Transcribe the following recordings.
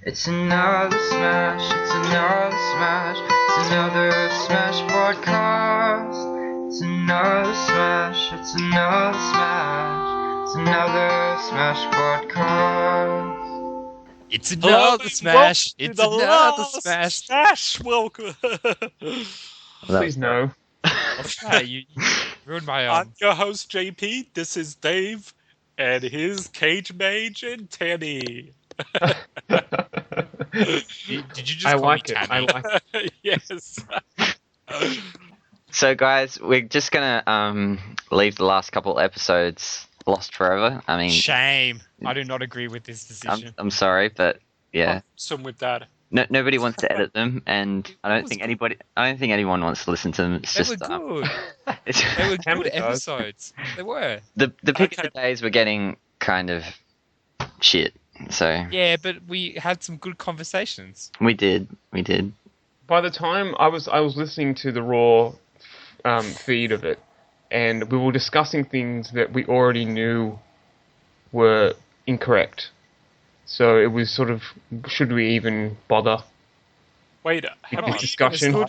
It's another smash, it's another smash, it's another smash podcast. It's another smash, it's another smash, it's another smash podcast. It's another smash, it's another smash. Smash, welcome. Please no. Okay, you ruined my I'm your host, JP. This is Dave, and his Cage Mage and Tanny. Did you just I call like me it. Tammy? I like it. Yes. So guys, we're just gonna leave the last couple episodes lost forever. I mean, Shame. I do not agree with this I'm, decision. I'm sorry, but yeah, Some with that. nobody wants to edit them, and I That don't was think good. anyone wants to listen to them. It's They just were good. it's, They were Tammy good does. episodes. They were. the pick Okay. of the days were getting kind of shit. So Yeah, but we had some good conversations. we did. By the time I was listening to the raw feed of it, and we were discussing things that we already knew were incorrect. So it was sort of, should we even bother? Wait, This have we discussion. even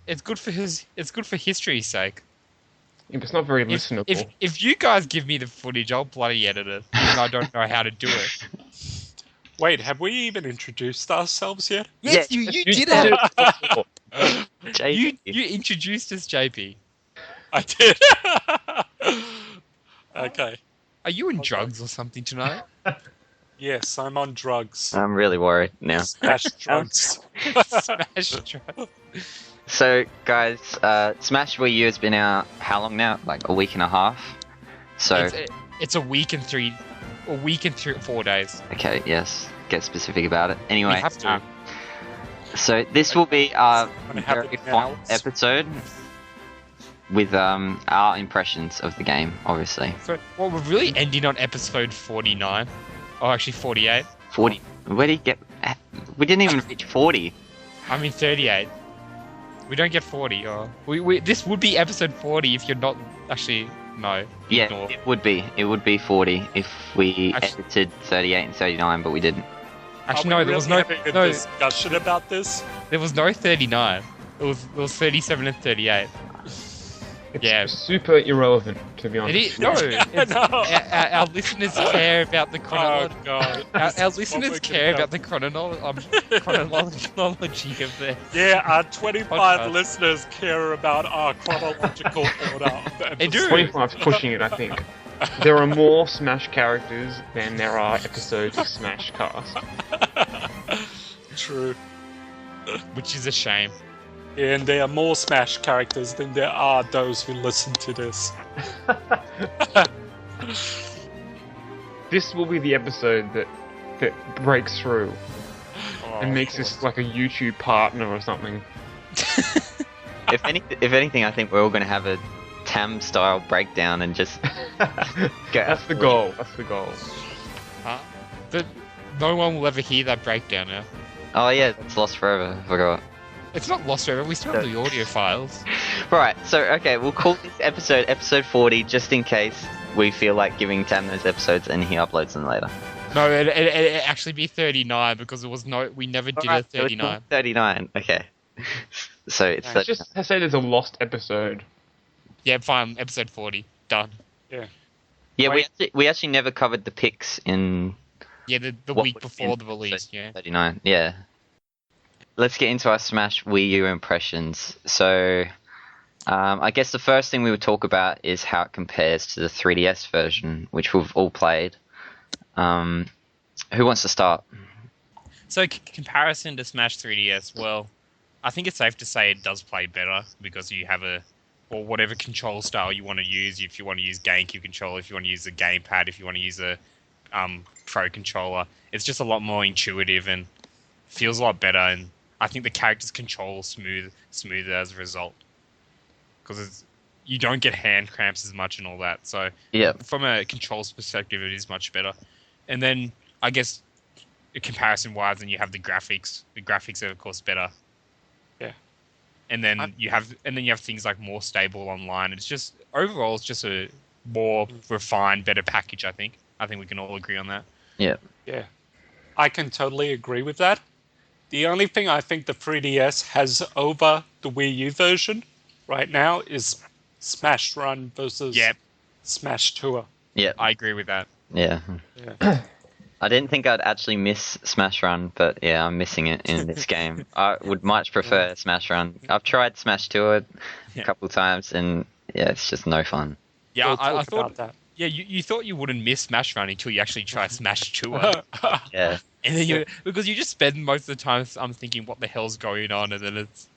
It's good for It's good for history's sake. It's not very If, listenable. if you guys give me the footage, I'll bloody edit it. And I don't know how to do it. Wait, have we even introduced ourselves yet? Yes, Yeah, you You did it. before. JP. You introduced us, JP. I did. Okay. Are you in Okay. drugs or something tonight? Yes, I'm on drugs. I'm really worried now. Smash drugs. Smash drugs. So, guys, Smash Wii U has been out how long now? Like a week and a half. So, It's a week and 4 days. okay, yes, get specific about it. We Anyway, have to. so this will be our Gonna happen very now. final episode with our impressions of the game, obviously. So, well, we're really ending on episode 49. Oh, actually 48. 40. Where did you get? We didn't even reach 40. I mean 38. We don't get 40. Or this would be episode 40 if you're not actually no. Yeah, Ignore. it would be. It would be 40 if we Actually- edited 38 and 39, but we didn't. Actually, Are no. we There was really no. having a No. discussion about this. There was no 39. It was 37 and 38. It's Yeah. super irrelevant, to be It honest. is, no. It's, No. our listeners care about the Oh chronology. god. Our This is what listeners we're care gonna about the chronology of the. Yeah, our 25 Podcast. listeners care about our chronological order of the They do. episodes. 25's pushing it, I think. There are more Smash characters than there are episodes of Smash Cast. True. Which is a shame. And there are more Smash characters than there are those who listen to this. This will be the episode that breaks through Oh, and makes of this course. like a YouTube partner or something. If anything, I think we're all going to have a Tam style breakdown and just That's the goal. That's the goal. Huh? But no one will ever hear that breakdown now. Oh yeah, it's lost forever. I forgot. It's not lost forever. We still have the audio files. Right, so okay, we'll call this episode 40 just in case we feel like giving Tam those episodes and he uploads them later. No, it actually be 39 because it was no. We never did a Alright, so it's 39. 39. Okay. So it's Let's just say there's a lost episode. Yeah, fine. Episode 40 done. yeah. Wait. We actually never covered the picks in Yeah, the What week would before be the release. Yeah. 39. Yeah. Let's get into our Smash Wii U impressions. So, I guess the first thing we would talk about is how it compares to the 3DS version, which we've all played. Who wants to start? So comparison to Smash 3DS, well, I think it's safe to say it does play better because you have or whatever control style you want to use. If you want to use GameCube controller, if you want to use a gamepad, if you want to use a Pro controller, it's just a lot more intuitive and feels a lot better. And I think the characters control smoother as a result because you don't get hand cramps as much and all that. So Yeah. from a controls perspective, it is much better. And then I guess comparison-wise, then you have the graphics. The graphics are of course better. Yeah. And then you have things like more stable online. It's just overall, it's just a more refined, better package. I think we can all agree on that. Yeah. Yeah. I can totally agree with that. The only thing I think the 3DS has over the Wii U version right now is Smash Run versus Yep. Smash Tour. Yeah, I agree with that. yeah. Yeah. I didn't think I'd actually miss Smash Run, but yeah, I'm missing it in this game. I would much prefer Smash Run. I've tried Smash Tour a Yeah. couple times, and yeah, it's just no fun. Yeah, We'll I talk thought. about Yeah, you thought you wouldn't miss Smash Run until you actually try Smash Tour, that. Yeah, and then because you just spend most of the time I'm thinking, what the hell's going on, and then it's.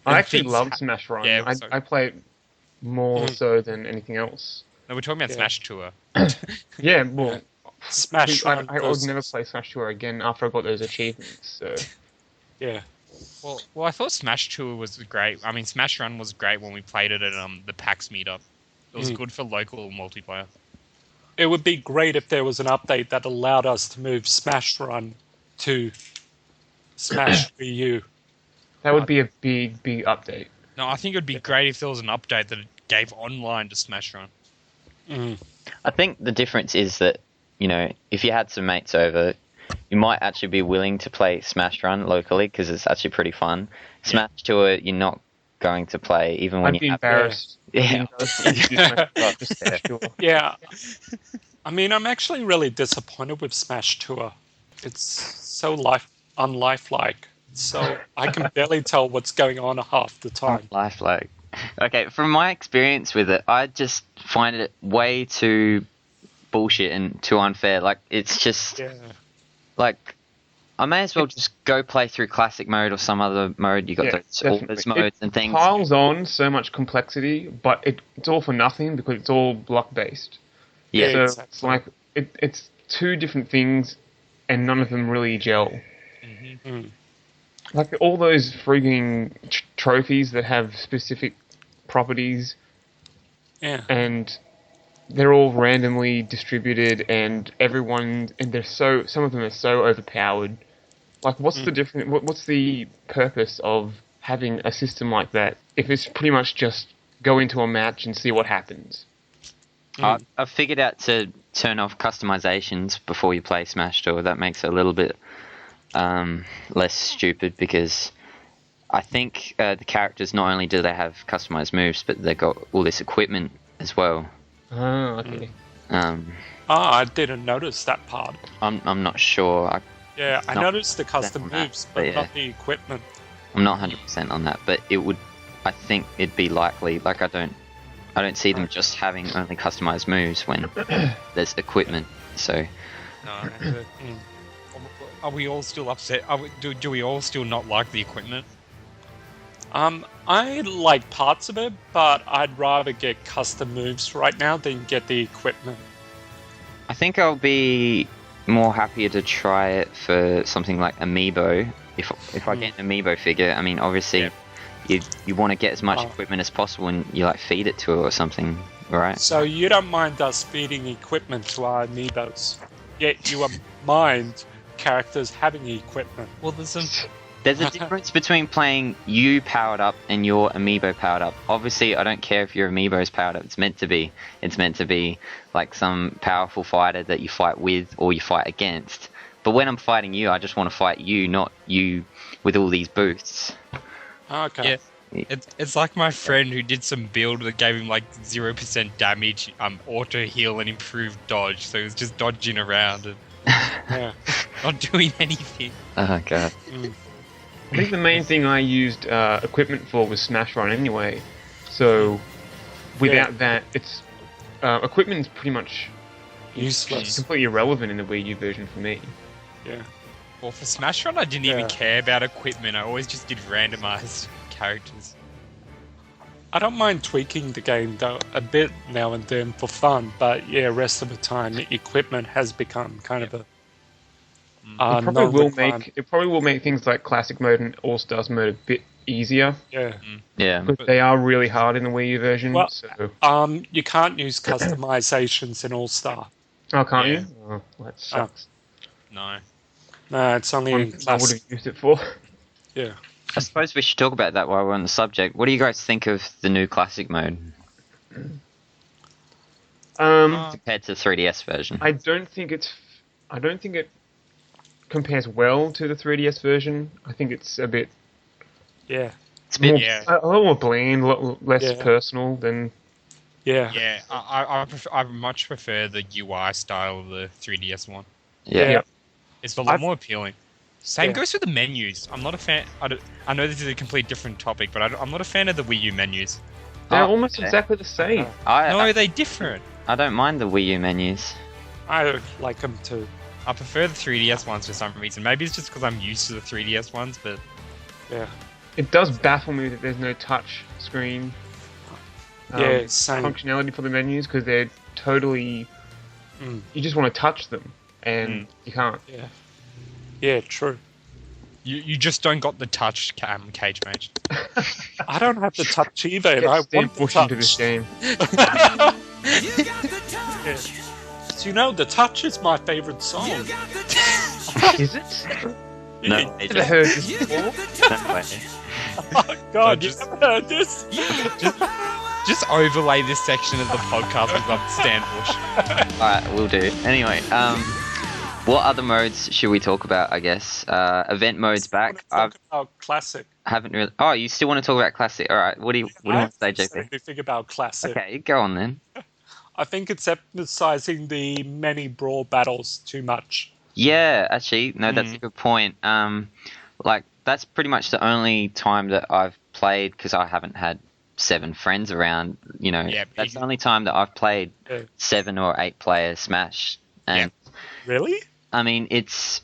I and actually things love ha- Smash Run. Yeah, so- I play it more so than anything else. No, we're talking about Yeah. Smash Tour. Yeah, well, Smash I Run would versus... never play Smash Tour again after I got those achievements. So Yeah. Well, I thought Smash Tour was great. I mean, Smash Run was great when we played it at the PAX meetup. It was good for local multiplayer. It would be great if there was an update that allowed us to move Smash Run to Smash Wii U. that would be a big update. No, I think it would be great if there was an update that gave online to Smash Run. Mm. I think the difference is that, you know, if you had some mates over, you might actually be willing to play Smash Run locally because it's actually pretty fun. Smash Tour, you're not going to play even when I'd be you have. embarrassed. Yeah. I'd be embarrassed to introduce myself to Smash Tour. Yeah. I mean, I'm actually really disappointed with Smash Tour. It's so unlifelike. So I can barely tell what's going on half the time. Lifelike. Okay, from my experience with it, I just find it way too bullshit and too unfair. Like, it's just, Yeah. like, I may as well just go play through classic mode or some other mode. You got all those modes and things. Piles on so much complexity, but it's all for nothing because it's all block based. Yeah. So exactly. it's like it's two different things, and none of them really gel. Mm. Like all those frigging trophies that have specific properties, Yeah. and they're all randomly distributed, and they're some of them are so overpowered. Like, what's the difference? What's the purpose of having a system like that if it's pretty much just go into a match and see what happens? I've figured out to turn off customizations before you play Smash Tour. That makes it a little bit less stupid because I think the characters, not only do they have customized moves, but they've got all this equipment as well. Oh, okay. I didn't notice that part. I'm not sure. Yeah, I Not noticed the custom on that, moves, but but yeah. not the equipment. I'm not 100% on that, but it would. I think it'd be likely. Like, I don't see them just having only customized moves when there's equipment. So No, are we all still upset? Do we all still not like the equipment? I like parts of it, but I'd rather get custom moves right now than get the equipment. I think I'll be more happier to try it for something like Amiibo. If I get an Amiibo figure, I mean, obviously, you want to get as much equipment as possible, and you like feed it to it or something, right? So you don't mind us feeding equipment to our amiibos, yet you mind characters having equipment. Well, there's some. There's a difference between playing you powered up and your Amiibo powered up. Obviously, I don't care if your Amiibo is powered up. It's meant to be like some powerful fighter that you fight with or you fight against. But when I'm fighting you, I just want to fight you, not you with all these boosts. Okay. Yeah. It's like my friend who did some build that gave him like 0% damage, auto heal and improved dodge. So he was just dodging around and Yeah. not doing anything. Oh god. I think the main thing I used equipment for was Smash Run anyway. So without that, it's equipment's pretty much Useless. completely irrelevant in the Wii U version for me. Yeah. Well, for Smash Run, I didn't even care about equipment. I always just did randomized characters. I don't mind tweaking the game though a bit now and then for fun, but yeah, rest of the time the equipment has become kind of a It probably will make things like Classic Mode and All Stars Mode a bit easier. Yeah. Yeah. But they are really hard in the Wii U version. Well, so. You can't use customizations in All Star. Oh, can't Yeah. you? Oh, that sucks. No. No, it's only in I would classic. have used it for. Yeah. I suppose we should talk about that while we're on the subject. What do you guys think of the new classic mode compared to the 3DS version? I don't think it compares well to the 3DS version. I think it's a bit Yeah. It's a bit, more, yeah. a little more bland, a lot less Yeah. personal than. Yeah. Yeah, I much prefer the UI style of the 3DS one. yeah. Yeah. It's a lot I've- more appealing. Same Yeah. goes with the menus. I'm not a fan. I know this is a complete different topic, but I'm not a fan of the Wii U menus. They're Oh, almost okay. exactly the same. No, they're different. I don't mind the Wii U menus. I like them too. I prefer the 3DS ones for some reason. Maybe it's just because I'm used to the 3DS ones, but Yeah. It does baffle me that there's no touch screen Yeah, same. functionality for the menus because they're totally. Mm. You just want to touch them, and you can't. Yeah. Yeah, true. you just don't got the touch Cage Mage. I don't have the touch either, and Get I Steve want the Bush touch. into this game. Yeah. So, you know, the touch is my favorite song. Is it? No, Yeah. it Never heard this before. no way. Oh, God, you just- haven't heard this? Just overlay this section of the podcast with Stan Bush. Alright, we'll do. Anyway, what other modes should we talk about, I guess? Event mode's back. I I want to talk about classic. haven't really... Oh, you still want to talk about Classic? Alright, what do you want to say, JP? Anything about classic. Okay, go on then. I think it's emphasizing the many brawl battles too much. Yeah, actually, no, that's a good point. Like, that's pretty much the only time that I've played, because I haven't had 7 friends around, you know. Yeah, that's the only time that I've played Yeah. 7 or 8 player Smash. And, Really? I mean, it's...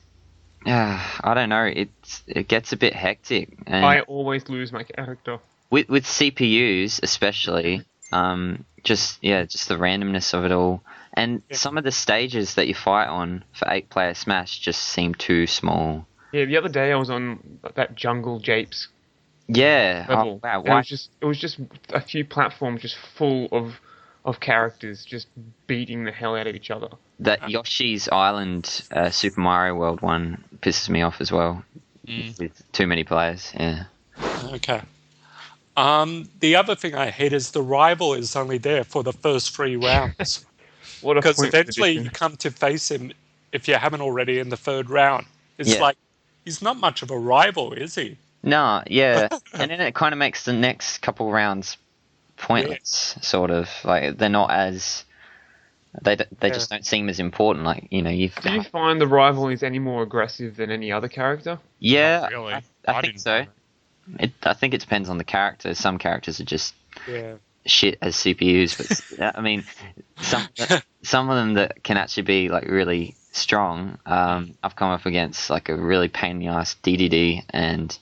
I don't know, it gets a bit hectic. And I always lose my character. with CPUs especially, just the randomness of it all, and some of the stages that you fight on for 8-player Smash just seem too small. Yeah, the other day I was on that Jungle Japes Yeah. level. Oh, wow. and Why? it was just a few platforms just full of characters just beating the hell out of each other. That Yoshi's Island Super Mario World one pisses me off as well. With too many players. Yeah. Okay. The other thing I hate is the rival is only there for the first 3 rounds. What a Because point eventually you addition. come to face him if you haven't already in the 3rd round. It's Yeah. like, he's not much of a rival, is he? No, yeah. And then it kind of makes the next couple rounds pointless, sort of. Like, they're not as... They just don't seem as important. Like, you know, you've... Do you find the rival is any more aggressive than any other character? Yeah, Really? I think didn't so. find I think it depends on the character. Some characters are just Yeah. shit as CPUs, but I mean, some of them that can actually be like really strong. I've come up against like a really pain in the ass DDD, and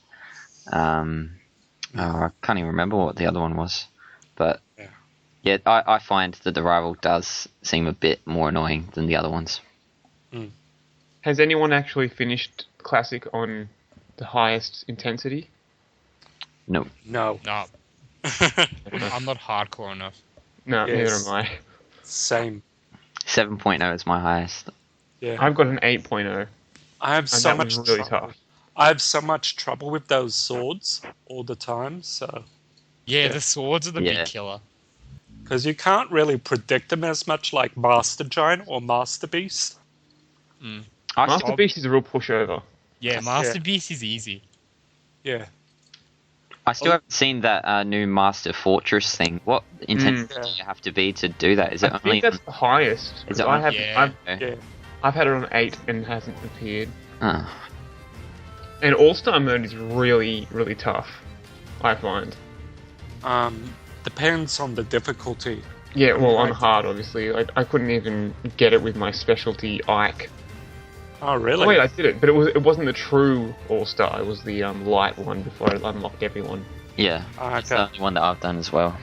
I can't even remember what the other one was, but yeah, I find that the rival does seem a bit more annoying than the other ones. Has anyone actually finished Classic on the highest intensity? No, No. No. I'm not hardcore enough. No, Yes. neither am I. Same. 7.0 is my highest. Yeah. I've got an 8.0, I have and so that much was really trouble. tough. I have so much trouble with those swords all the time, so Yeah, the swords are the Yeah. big killer. because you can't really predict them as much like Master Giant or Master Beast. I Master still, Beast is a real pushover. Yeah, Master Beast is easy. Yeah. I still haven't seen that new Master Fortress thing. What intensity Yeah. do you have to be to do that? Is it I only? think that's the highest. Is it I on- have, Yeah. Yeah. I've had it on 8 and it hasn't appeared. Oh. And All-Star mode is really, really tough, I find. Depends on the difficulty. Yeah, well, on Right. hard, obviously. I couldn't even get it with my specialty Ike. Oh, really? Oh, wait, I did it, but it wasn't the true All-Star. It was the light one before I unlocked everyone. Yeah, Ah, it's the okay. only one that I've done as well.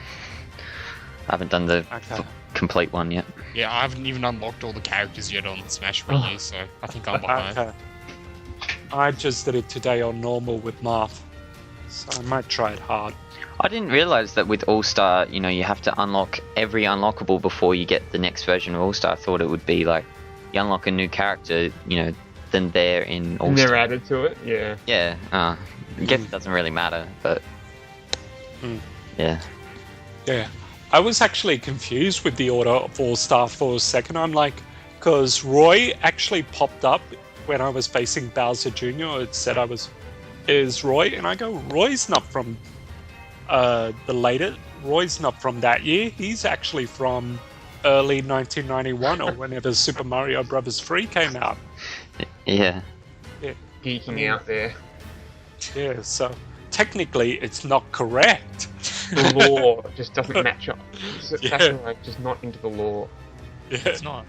I haven't done the Okay. complete one yet. Yeah, I haven't even unlocked all the characters yet on Smash Wii U, so I think I'm behind. Okay. I just did it today on normal with Marth, so I might try it hard. I didn't realize that with All Star, you know, you have to unlock every unlockable before you get the next version of All Star. I thought it would be like you unlock a new character, you know, then they're in All And they're Star. added to it, yeah. Yeah, I guess it doesn't really matter, but yeah. Yeah. I was actually confused with the order of All Star for a second. I'm like, because Roy actually popped up when I was facing Bowser Jr., it said is Roy, and I go, Roy's not from Roy's not from that year. He's actually from early 1991 or whenever Super Mario Brothers 3 came out. Yeah. Geeking out there. Yeah, so technically it's not correct. The lore just doesn't match up. Sakurai just not into the lore. Yeah. It's not.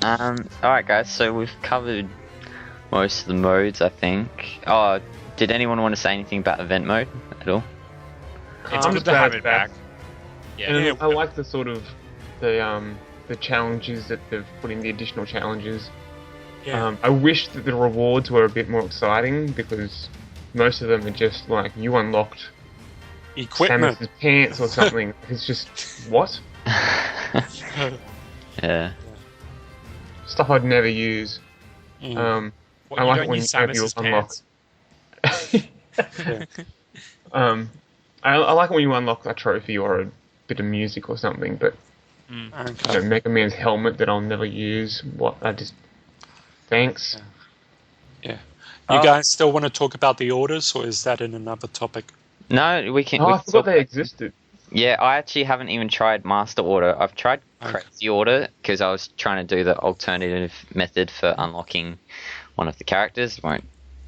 Alright guys, so we've covered most of the modes, I think. Oh, did anyone want to say anything about event mode at all? It's I'm good just to have glad it back. Yeah. And I like the sort of the challenges that they've put in, the additional challenges. Yeah. I wish that the rewards were a bit more exciting, because most of them are just like, you unlocked Equipment. Samus's pants or something. It's just, what? Yeah. Stuff I'd never use. Mm. What, I you like don't when use you have Samus's your unlock. pants. I like it when you unlock a trophy or a bit of music or something, but Okay. you know, Mega Man's helmet that I'll never use. Thanks. Yeah. You guys still want to talk about the orders, or is that in another topic? No, we can. Oh, we I can forgot talk- they existed. Yeah, I actually haven't even tried Master Order. I've tried Crazy Order because I was trying to do the alternative method for unlocking one of the characters. Won't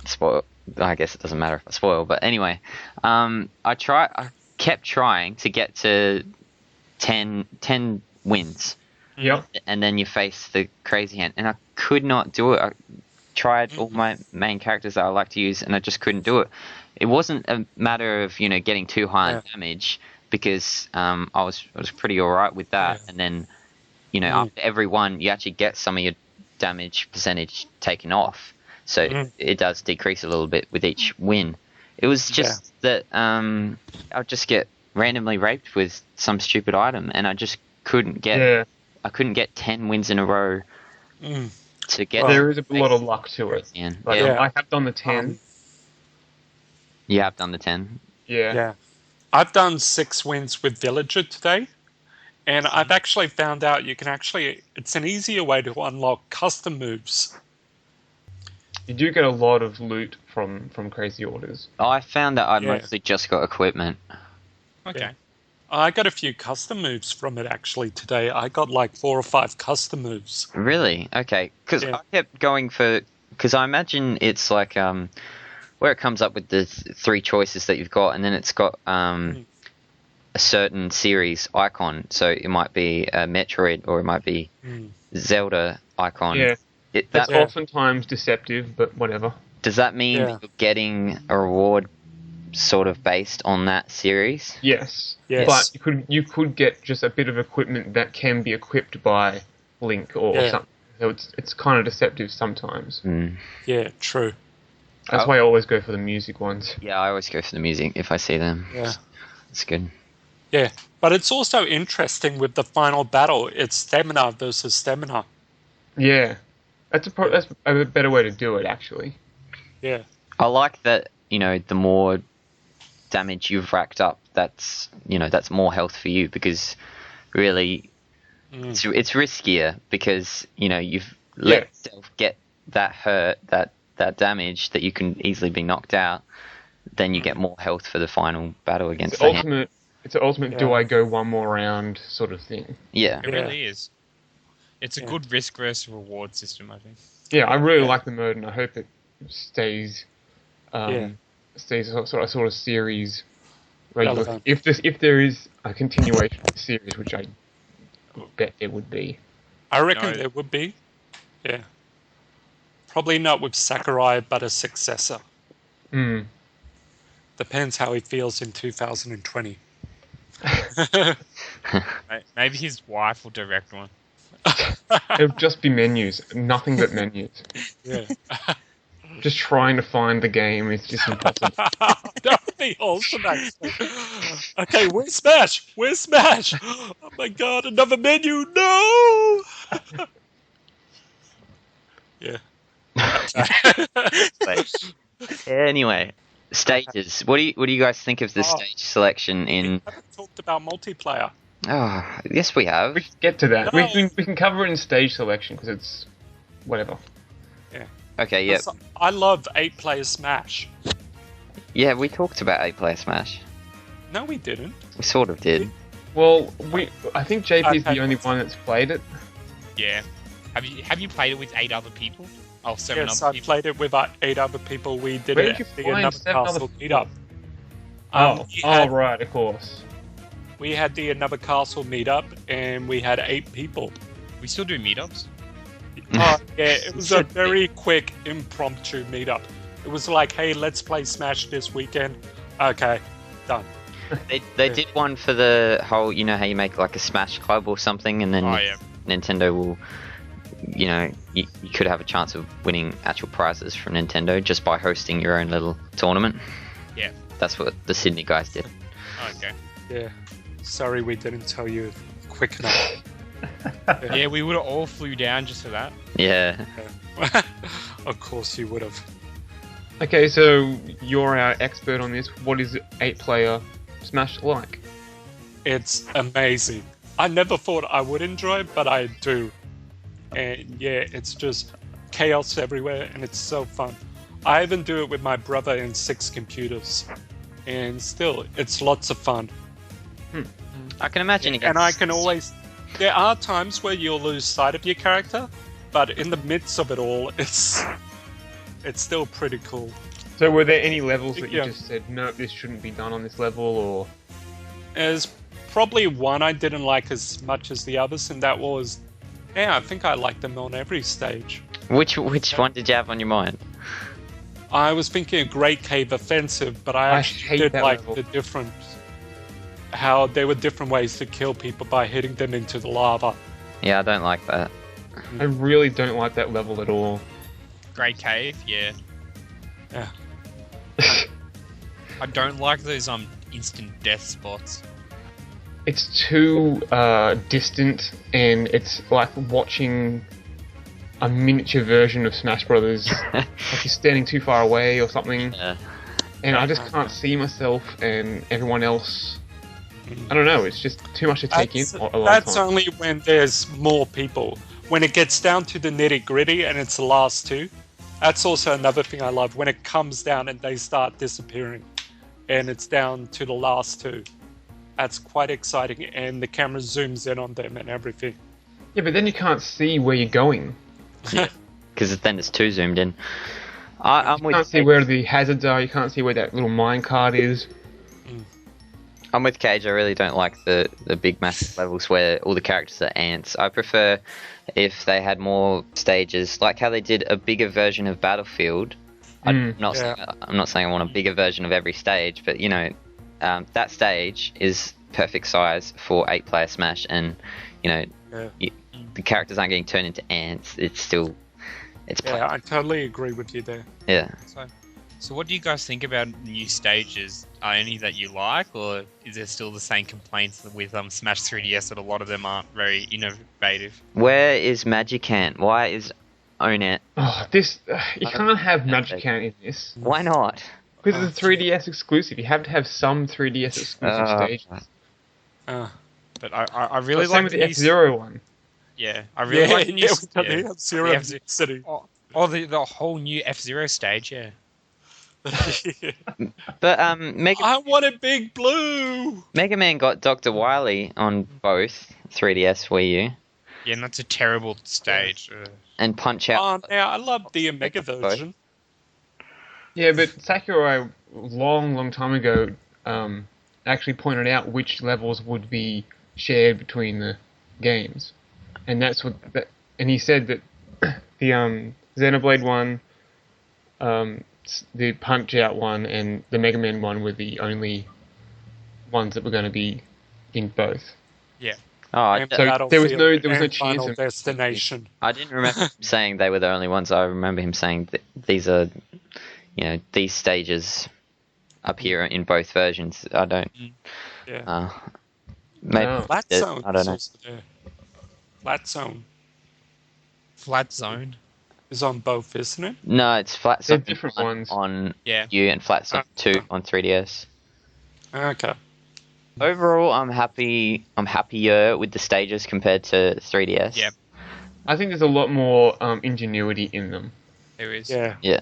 spoil. I guess it doesn't matter if I spoil. But anyway, I kept trying to get to 10 wins, Yep. and then you face the Crazy Hand, and I could not do it. I tried all my main characters that I like to use, and I just couldn't do it. It wasn't a matter of getting too high in damage, because I was pretty alright with that, and then after every one you actually get some of your damage percentage taken off, so it does decrease a little bit with each win. It was just that I'll just get randomly raped with some stupid item, and I just couldn't get I couldn't get 10 wins in a row to get. There is a lot of luck to it. Like, Yeah. I have done the 10. You have done the 10. Yeah. I've done 6 wins with Villager today, and I've actually found out it's an easier way to unlock custom moves. You do get a lot of loot from Crazy Orders. I found that I Yeah. mostly just got equipment. Okay. Yeah. I got a few custom moves from it actually today. I got like 4 or 5 custom moves. Really? Okay. Because Yeah. I kept going for... Because I imagine it's like where it comes up with the 3 choices that you've got, and then it's got a certain series icon. So it might be a Metroid, or it might be Zelda icon. Yeah. That's Yeah. oftentimes deceptive, but whatever. Does that mean that you're getting a reward sort of based on that series? Yes. Yes. But you could get just a bit of equipment that can be equipped by Link or something. So it's kind of deceptive sometimes. Yeah, true. That's why I always go for the music ones. Yeah, I always go for the music if I see them. Yeah. It's good. Yeah. But it's also interesting with the final battle. It's stamina versus stamina. Yeah. That's a better way to do it, actually. Yeah. I like that, the more damage you've racked up, that's more health for you, because really it's riskier, because you've let yourself get that hurt, that damage, that you can easily be knocked out. Then you get more health for the final battle against It's the hand. ultimate. It's an ultimate. Do I go one more round sort of thing? Yeah. It really is. It's a good risk versus reward system, I think. Yeah, I really like the mode, and I hope it stays. Stays a sort of series regular. Relevant. If there is a continuation of the series, which I bet there would be. I reckon No. there would be. Yeah. Probably not with Sakurai, but a successor. Depends how he feels in 2020. Maybe his wife will direct one. It would just be menus, nothing but menus. Yeah. Just trying to find the game is just impossible. That would be awesome, actually. Okay, where's Smash? Where's Smash? Oh my god, another menu! No! Yeah. Anyway, stages. What do you guys think of the stage selection in? We haven't talked about multiplayer. Oh, yes, we have. We can get to that. No. We can cover it in stage selection because it's whatever. Okay, yep. I love 8-player Smash. Yeah, we talked about 8-player Smash. No, we didn't. We sort of did. Well, I think JP's Okay. the only one that's played it. Yeah. Have you played it with 8 other people? Oh, 7 Yes, other I people. played it with 8 other people. We did Where it did you at the find Another 7 other Castle people? meetup. We had- Of course. We had the Another Castle meetup, and we had 8 people. We still do meetups. Oh, yeah, it was a very quick, impromptu meetup. It was like, hey, let's play Smash this weekend. Okay, done. They did one for the whole, you know how you make like a Smash Club or something, and then Oh yeah. Nintendo will, you know, you could have a chance of winning actual prizes from Nintendo just by hosting your own little tournament. Yeah. That's what the Sydney guys did. Okay. Yeah. Sorry we didn't tell you quick enough. Yeah, we would have all flew down just for that. Yeah. Of course you would have. Okay, so you're our expert on this. What is 8-player Smash like? It's amazing. I never thought I would enjoy it, but I do. And yeah, it's just chaos everywhere, and it's so fun. I even do it with my brother and 6 computers. And still, it's lots of fun. I can imagine against... And I can always... There are times where you'll lose sight of your character, but in the midst of it all, it's still pretty cool. So were there any levels that you Yeah. just said, no, this shouldn't be done on this level, or... There's probably one I didn't like as much as the others, and that was... Yeah, I think I liked them on every stage. Which one did you have on your mind? I was thinking a Great Cave Offensive, but I I actually hate did that like level. the different... How there were different ways to kill people by hitting them into the lava. Yeah, I don't like that. I really don't like that level at all. Great Cave, yeah. Yeah. I don't like those instant death spots. It's too distant, and it's like watching a miniature version of Smash Brothers. Like you're standing too far away or something, Yeah. and I just can't see myself and everyone else. I don't know, it's just too much to take in a lot of That's time. only when there's more people. When it gets down to the nitty gritty and it's the last 2, that's also another thing I love. When it comes down and they start disappearing, and it's down to the last 2. That's quite exciting, and the camera zooms in on them and everything. Yeah, but then you can't see where you're going. Because then it's too zoomed in. I'm You with can't see where the hazards are, you can't see where that little mine cart is. I'm with Cage. I really don't like the big massive levels where all the characters are ants. I prefer if they had more stages, like how they did a bigger version of Battlefield. I'm not saying I want a bigger version of every stage, but you know, that stage is perfect size for 8-player Smash, and you know, Yeah. the characters aren't getting turned into ants. It's still, it's Yeah, I totally agree with you there. yeah. So what do you guys think about new stages? Are any that you like, or is there still the same complaints with Smash 3DS that a lot of them aren't very innovative? Where is Magicant? Why is Onett? Oh, this... you can't have Magicant in this. Why not? Because it's a 3DS exclusive. You have to have some 3DS exclusive stages. Uh, But I really Same like with the the new... F-Zero one. Yeah, I really like the new... we got yeah. the F-Zero The F-Zero- City. Oh, the whole new F-Zero stage, yeah. But Mega I want a big blue! Mega Man got Dr. Wily on both 3DS, Wii U, Yeah, and that's a terrible stage. and Punch Out. Now, I love the Omega version. Yeah, but Sakurai, long time ago, actually pointed out which levels would be shared between the games. And that's what... and he said that the Xenoblade one, the Punch-Out one, and the Mega Man one were the only ones that were going to be in both. Oh, I, And So there was Battlefield no and chance Final of- Destination. I didn't remember him saying they were the only ones. I remember him saying that these are, you know, these stages appear in both versions. I don't. Yeah. Maybe No. Flat it- Zone. I don't is know. also there. Flat Zone Flat Zone. is on both, isn't it? No, it's Flat They're Zone different 1 ones. on Yeah. U and Flat Zone 2 on 3DS. Okay. Overall, I'm happy. I'm happier with the stages compared to 3DS. Yeah. I think there's a lot more ingenuity in them. There is. Yeah, Yeah.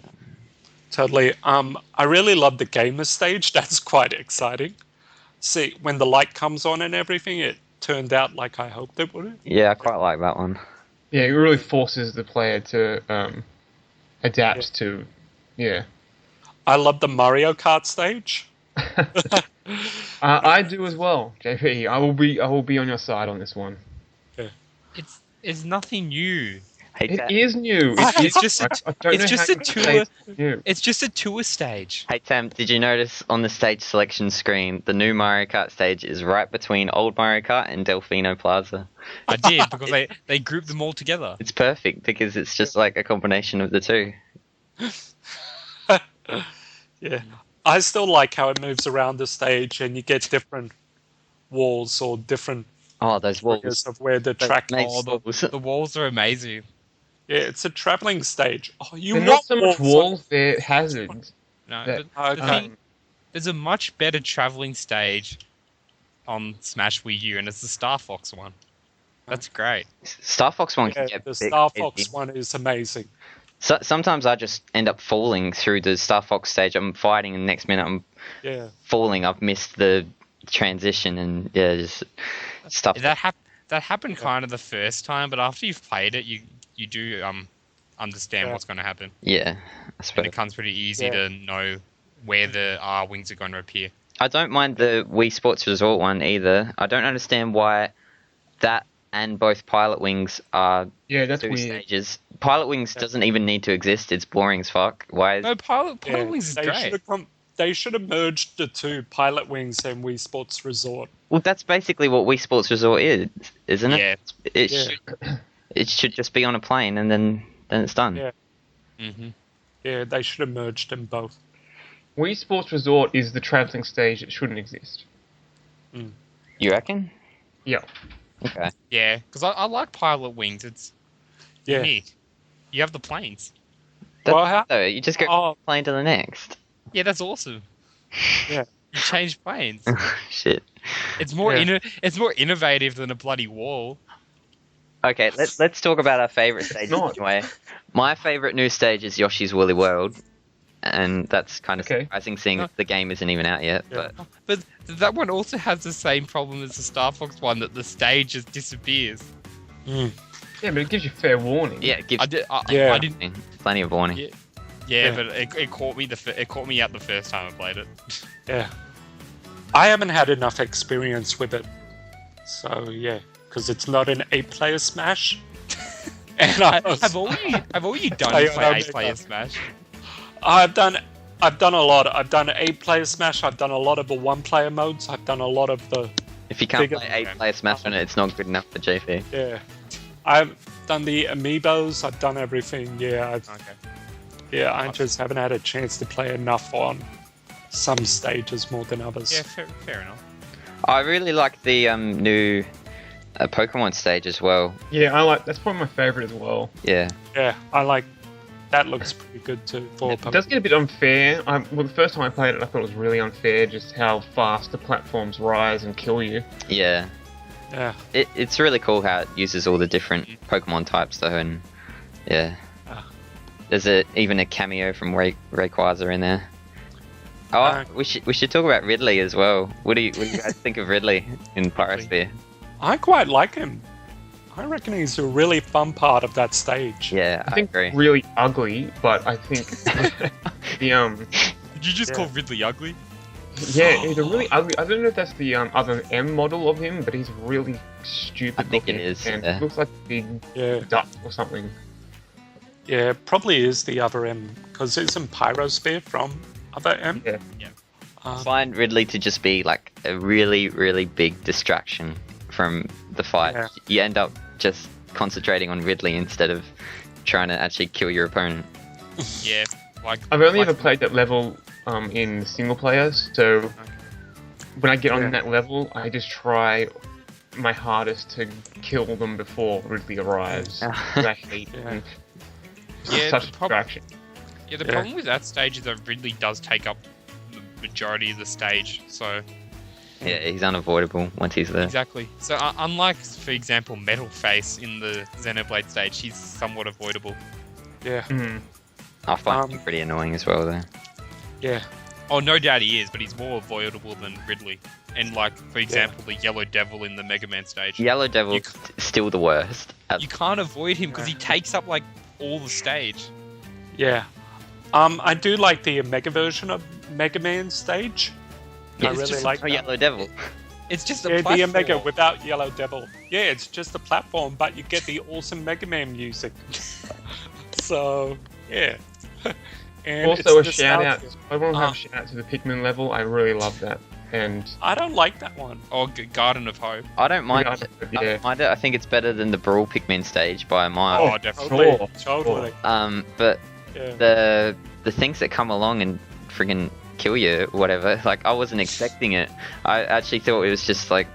totally. I really love the gamer stage. That's quite exciting. See, when the light comes on and everything, it turned out like I hoped it would. Yeah, I quite like that one. Yeah, it really forces the player to adapt to. Yeah. I love the Mario Kart stage. I do as well, JP. I will be on your side on this one. It's nothing new. Hey, It Tam, is new. It's just a- I don't it's know just how a you tour. say it's new. It's just a tour stage. hey Tam, did you notice on the stage selection screen the new Mario Kart stage is right between old Mario Kart and Delfino Plaza? I did because they grouped them all together. It's perfect because it's just like a combination of the two. Yeah, I still like how it moves around the stage and you get different walls or different Oh, those areas walls. of where the Those track nice is. walls. The walls are amazing. Yeah, it's a traveling stage. Oh, you They're want not so much walls? walls, they're hazards. No, That- but the Okay. thing, there's a much better traveling stage on Smash Wii U, and it's the Star Fox one. That's great. Star Fox one can Yeah, get the big. Star Fox one is amazing. So, sometimes I just end up falling through the Star Fox stage. I'm fighting, and the next minute I'm Yeah, falling. I've missed the transition, and yeah, just stuff. That happened kind of the first time, but after you've played it, you do understand Yeah. what's going to happen, Yeah, I and suppose. it becomes pretty easy Yeah. to know where the R wings are going to appear. I don't mind the Wii Sports Resort one either. I don't understand why that and both Pilot Wings are Yeah, that's two weird. stages. Pilot Wings Yeah. doesn't even need to exist. It's boring as fuck. Why? No, Pilot yeah. Wings is They great. should have they should have merged the two, Pilot Wings and Wii Sports Resort. Well, that's basically what Wii Sports Resort is, isn't it? Yeah. It Yeah. should. It should just be on a plane, and then it's done. Yeah. hmm Yeah, they should have merged them both. Wii Sports Resort is the traveling stage that shouldn't exist. You reckon? Yeah. Okay. Yeah, because I like Pilot Wings. It's Yeah. unique. You have the planes. That's Well, how- so you just go Oh, plane to the next. Yeah, that's awesome. Yeah. You change planes. Shit. It's more Yeah. it's more innovative than a bloody wall. Okay, let's talk about our favorite stages not. anyway. My favorite new stage is Yoshi's Woolly World, and that's kind of Okay. surprising seeing the game isn't even out yet. Yeah. But But that one also has the same problem as the Star Fox one, that the stage just disappears. Yeah, but it gives you fair warning. yeah, it gives Yeah. I didn't. plenty of warning. Yeah. Yeah. But it caught me it caught me out the first time I played it. Yeah. I haven't had enough experience with it. So, yeah, because it's not an 8-player Smash. And Have all you done I is play don't 8-player know. Smash? I've done a lot. I've done 8-player Smash. I've done a lot of the 1-player modes. I've done a lot of the If you can't Bigger- play 8-player Smash on it, it's not good enough for JP. yeah. I've done the amiibos. I've done everything. Yeah, Okay. I just haven't had a chance to play enough on some stages more than others. Yeah, fair enough. I really like the new Pokemon stage as well. Yeah, that's probably my favorite as well. Yeah. Yeah, I like that. Looks pretty good too. For It does get a bit unfair. The first time I played it, I thought it was really unfair just how fast the platforms rise and kill you. Yeah. yeah. It's really cool how it uses all the different Pokemon types though, and yeah. Ah. There's even a cameo from Rayquaza in there. Oh, Ah. we should talk about Ridley as well. What do you guys think of Ridley in Pyrosphere? I quite like him. I reckon he's a really fun part of that stage. Yeah, I I think agree. really ugly, but I think the Did you just Yeah. call Ridley ugly? yeah, he's a really ugly. I don't know if that's the other M model of him, but he's really stupid. I think it looking, is, and yeah. looks like a big Yeah, duck or something. yeah, probably is the other M because isn't Pyrosphere from other M? Yeah. I find Ridley to just be like a really, really big distraction from the fight. Yeah. You end up just concentrating on Ridley instead of trying to actually kill your opponent. Yeah, like I've only like- ever played that level in single players, so when I get on Yeah. that level, I just try my hardest to kill them before Ridley arrives. 'Cause I hate Yeah. him. Yeah, Such a the prob- distraction. Yeah, the Yeah. problem with that stage is that Ridley does take up the majority of the stage. So Yeah, he's unavoidable once he's there. exactly. So unlike, for example, Metal Face in the Xenoblade stage, he's somewhat avoidable. Yeah, Mm. I find him pretty annoying as well, though. Yeah. Oh, no doubt he is, but he's more avoidable than Ridley. And like, for example, the Yellow Devil in the Mega Man stage. Yellow Devil's still the worst. You can't avoid him because he takes up like all the stage. Yeah. I do like the Mega version of Mega Man stage. Yeah, I it's really just like a that. Yellow Devil. It's just a Yeah, platform. the Omega without Yellow Devil. Yeah, it's just a platform, but you get the awesome Mega Man music. So, yeah. And Also, a it's shout out. nostalgia. I want to have a shout out to the Pikmin level. I really love that. And I don't like that one. Oh, Garden of Hope. I don't mind Yeah, it. I yeah. don't mind it. I think it's better than the Brawl Pikmin stage by a mile. Oh, definitely. Totally. Sure, Totally. But Yeah. the things that come along and friggin' kill you, or whatever. Like I wasn't expecting it. I actually thought it was just like,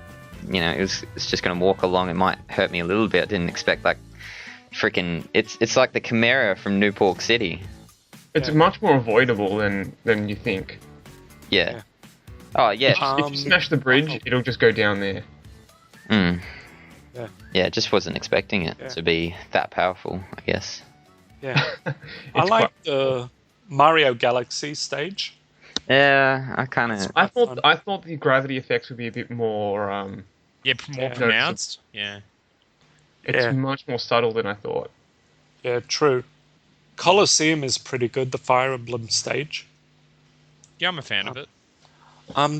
it's just gonna walk along. It might hurt me a little bit. I didn't expect like, freaking. It's like the Chimera from New Pork City. it's Yeah. much more avoidable than you think. Yeah. Yeah. Oh yeah. If you smash the bridge, it'll just go down there. Mm. Yeah. Yeah. Just wasn't expecting it Yeah. to be that powerful. I guess. Yeah. I It's like the Mario Galaxy stage. Yeah. I kind of. I thought the gravity effects would be a bit more. Yeah, more Yeah. pronounced. Yeah. It's Yeah. much more subtle than I thought. Yeah, true. Colosseum is pretty good, the Fire Emblem stage. Yeah, I'm a fan of it.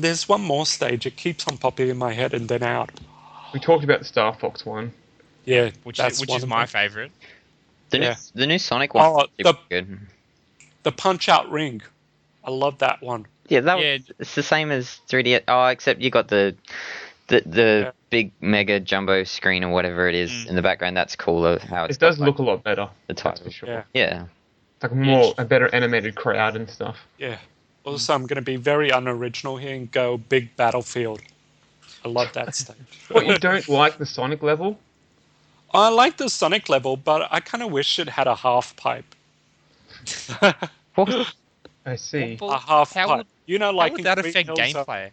There's one more stage. It keeps on popping in my head and then out. We talked about the Star Fox one. Yeah, Which that's is one of my them. favorite. Yeah. The new Sonic one. Oh, Super good. The Punch Out Ring. I love that one. Yeah, that Yeah. was, it's the same as 3D. Oh, except you got the Yeah. big mega jumbo screen or whatever it is in the background. That's cooler. How it's It does got, look a lot better. the That's title. for sure. Yeah. Yeah. It's like a better animated crowd and stuff. Yeah. Also, I'm going to be very unoriginal here and go Big Battlefield. I love that stage. What, you don't like the Sonic level? I like the Sonic level, but I kind of wish it had a half pipe. What? I see. A half How pipe. would- You know, How like would in that Green affect Hills, gameplay?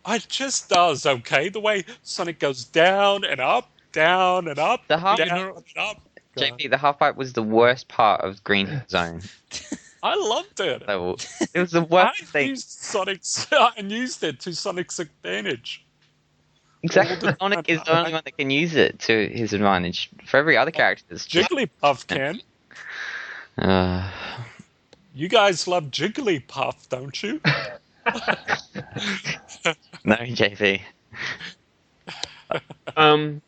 It just does, okay? The way Sonic goes down and up, down and up, The half- down and up. JP, the half pipe was the worst part of Green Zone I loved it. level. It was the I worst thing. used Sonic's and used it to Sonic's advantage. Exactly. Sonic is the only one that can use it to his advantage. For every other character, it's just. Jigglypuff can. Uh, You guys love Jigglypuff, don't you? no, JP.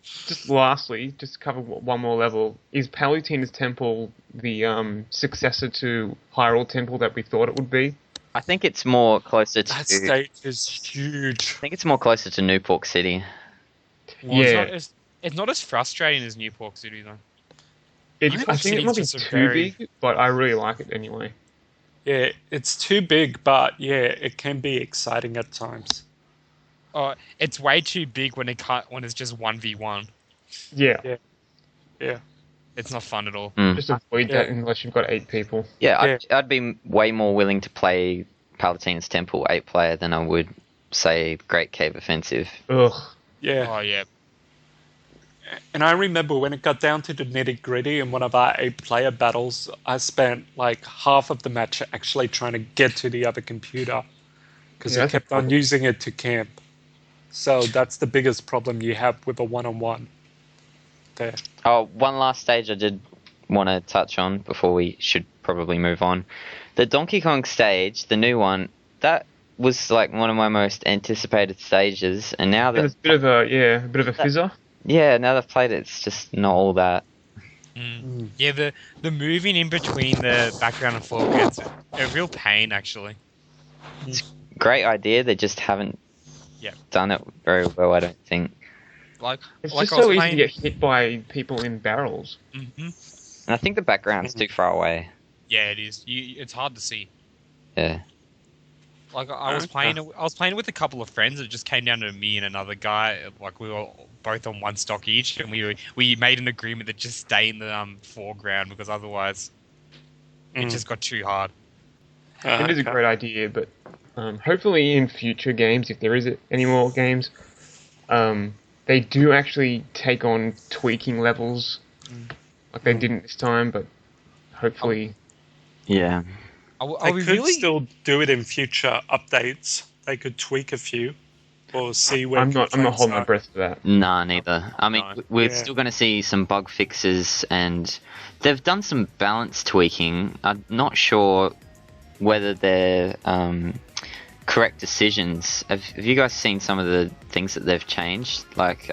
Just lastly, just to cover one more level, is Palutena's Temple the successor to Hyrule Temple that we thought it would be? I think it's more closer to. That stage is huge. I think it's more closer to New Pork City. Well, Yeah. It's not as frustrating as New Pork City, though. I Newport think it City's might be just a too very- big, but I really like it anyway. Yeah, it's too big, but yeah, it can be exciting at times. Oh, it's way too big when it's just 1v1. Yeah, Yeah. It's not fun at all. just avoid that unless you've got 8 people. Yeah, I'd be way more willing to play Palutena's Temple 8-player than I would, say, Great Cave Offensive. Ugh. Yeah. Oh yeah. And I remember when it got down to the nitty gritty in one of our 8-player battles, I spent like half of the match actually trying to get to the other computer because Yeah, I that's a kept on problem. using it to camp. So that's the biggest problem you have with a one-on-one. There. Oh, one last stage I did want to touch on before we should probably move on. The Donkey Kong stage, the new one, that was like one of my most anticipated stages, and now And it's that a bit of a fizzer. now that I've played it, it's just not all that. Yeah, the moving in between the background and foreground's a real pain, actually. Great idea, they just haven't Yeah. done it very well, I don't think. Like, It's like just I was so easy playing, to get hit by people in barrels. Mhm. And I think the background's too far away. Yeah, it is. It's hard to see. Yeah. Like I was playing it with a couple of friends. It just came down to me and another guy. Like we were both on one stock each, and we made an agreement to just stay in the foreground because otherwise it just got too hard. It is a great idea, but hopefully in future games, if there is any more games, they do actually take on tweaking levels like they didn't this time, but hopefully Yeah. They we could really? still do it in future updates. They could tweak a few or see where I'm not complaints holding my are. breath for that. Nah, neither. I mean, No. we're Yeah. still going to see some bug fixes, and they've done some balance tweaking. I'm not sure whether they're correct decisions. Have you guys seen some of the things that they've changed? Like,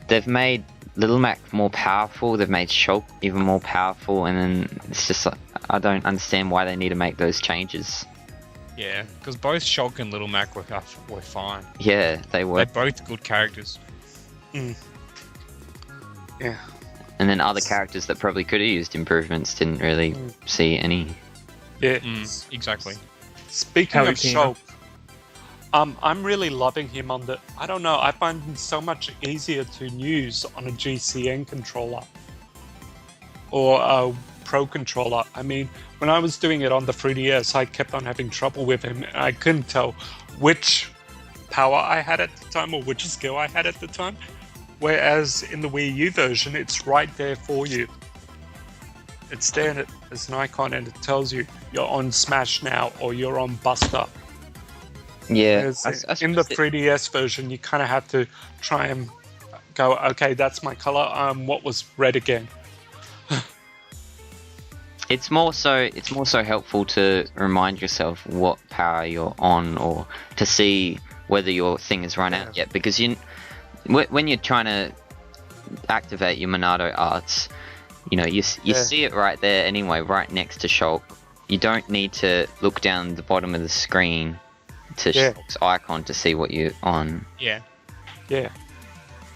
they've made Little Mac more powerful, they've made Shulk even more powerful, and then it's just like, I don't understand why they need to make those changes. Yeah, because both Shulk and Little Mac were fine. Yeah, they were. They're both good characters. Yeah. And then other characters that probably could have used improvements didn't really see any. Yeah. Exactly. Speaking of Palutena. Shulk, I'm really loving him on the. I don't know. I find him so much easier to use on a GCN controller or a Pro controller. I mean, when I was doing it on the 3DS, I kept on having trouble with him. And I couldn't tell which power I had at the time or which skill I had at the time. Whereas in the Wii U version, it's right there for you. It's there as an icon, and it tells you you're on Smash now or you're on Buster. Yeah, Whereas I in the suppose 3DS version, you kind of have to try and go, okay, that's my color. What was red again? it's more so helpful to remind yourself what power you're on, or to see whether your thing has run out yet. Because when you're trying to activate your Monado arts, you see it right there anyway, right next to Shulk. You don't need to look down the bottom of the screen to Shulk's icon to see what you're on. Yeah. Yeah.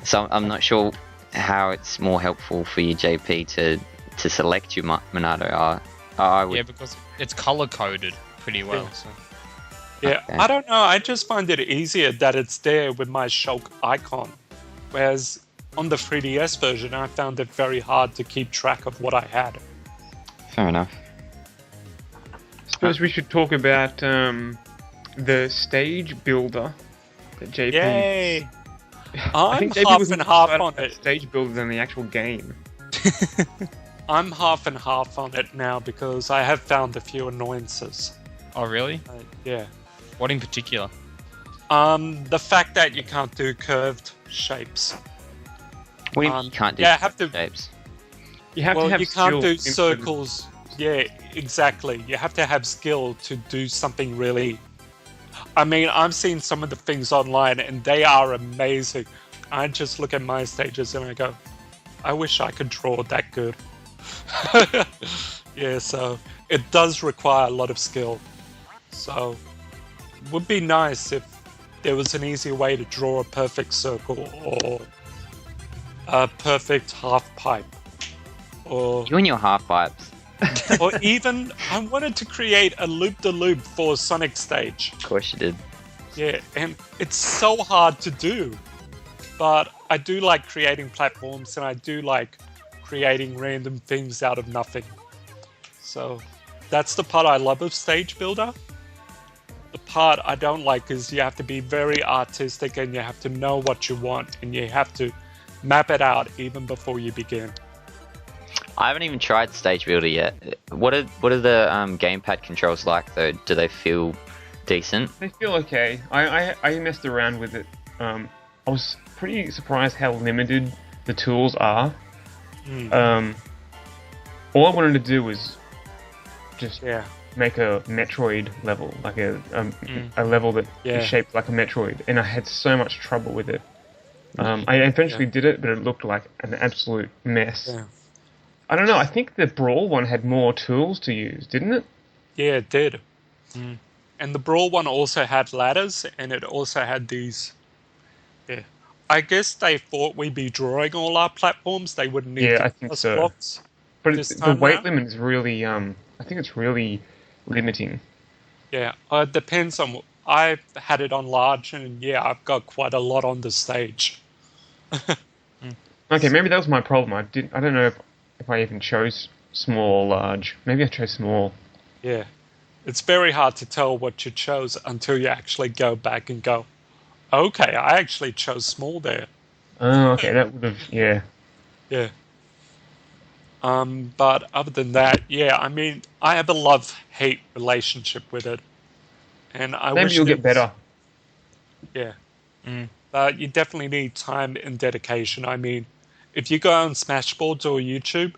So I'm not sure how it's more helpful for you, JP, to select your Monado art. I would. Yeah, because it's color coded pretty well. Yeah. So. Yeah, Okay. I don't know. I just find it easier that it's there with my Shulk icon. Whereas on the 3DS version, I found it very hard to keep track of what I had. Fair enough. Suppose we should talk about the stage builder that JP. Yay! I I'm think JP half was and more half excited on about it. stage builder than the actual game. I'm half and half on it now because I have found a few annoyances. Oh, really? Yeah. What in particular? The fact that you can't do curved shapes. What do you mean you can't do yeah, I have to. shapes? You have to Well, have you can't do skill in- circles. Yeah, exactly. You have to have skill to do something really. I mean, I've seen some of the things online and they are amazing. I just look at my stages and I go, I wish I could draw that good. Yeah, so it does require a lot of skill. So it would be nice if there was an easier way to draw a perfect circle or a perfect half pipe. Or You and your half pipes. or even I wanted to create a loop-de-loop for Sonic Stage. Of course you did. Yeah, and it's so hard to do. But I do like creating platforms and I do like creating random things out of nothing. So that's the part I love of Stage Builder. The part I don't like is you have to be very artistic and you have to know what you want and you have to map it out even before you begin. I haven't even tried Stage Builder yet. What are the gamepad controls like though? Do they feel decent? They feel okay. I messed around with it. I was pretty surprised how limited the tools are. All I wanted to do was just Yeah. make a Metroid level, like a level that Yeah. is shaped like a Metroid, and I had so much trouble with it. I eventually did it, but it looked like an absolute mess. Yeah. I don't know. I think the Brawl one had more tools to use, didn't it? Yeah, it did. And the Brawl one also had ladders, and it also had these. Yeah, I guess they thought we'd be drawing all our platforms. They wouldn't need Yeah, the I think plus so. blocks. But This the time weight round? limit is really, I think it's really limiting. Yeah, it depends on. I had it on large, and yeah, I've got quite a lot on the stage. Okay, maybe that was my problem. I don't know if I even chose small or large. Maybe I chose small. Yeah, it's very hard to tell what you chose until you actually go back and go, okay, I actually chose small there. Oh, okay, that would have, yeah. Yeah. But other than that, yeah, I mean, I have a love-hate relationship with it, and I Maybe wish you'll there get was- better. Yeah, Mm. but you definitely need time and dedication. I mean, if you go on Smashboards or YouTube,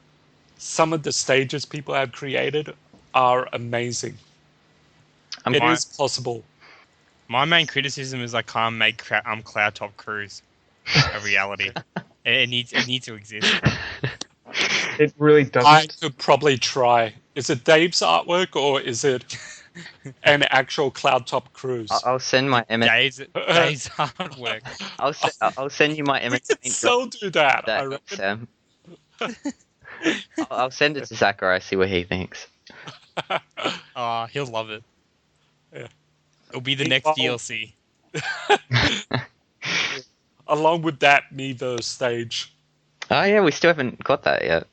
some of the stages people have created are amazing. It I'm, is possible. My main criticism is I can't make Cloud Top Cruise a reality. It needs to exist. It really I doesn't. could probably try. Is it Dave's artwork or is it an actual Cloud Top Cruise? I'll send my MS. Days artwork. I'll send you my We MS could Paint still do that, I that, reckon. Sam. I'll send it to Sakurai. See what he thinks. He'll love it. Yeah. It'll be the He next won't. DLC. Along with that Miiverse stage. Oh yeah, we still haven't got that yet.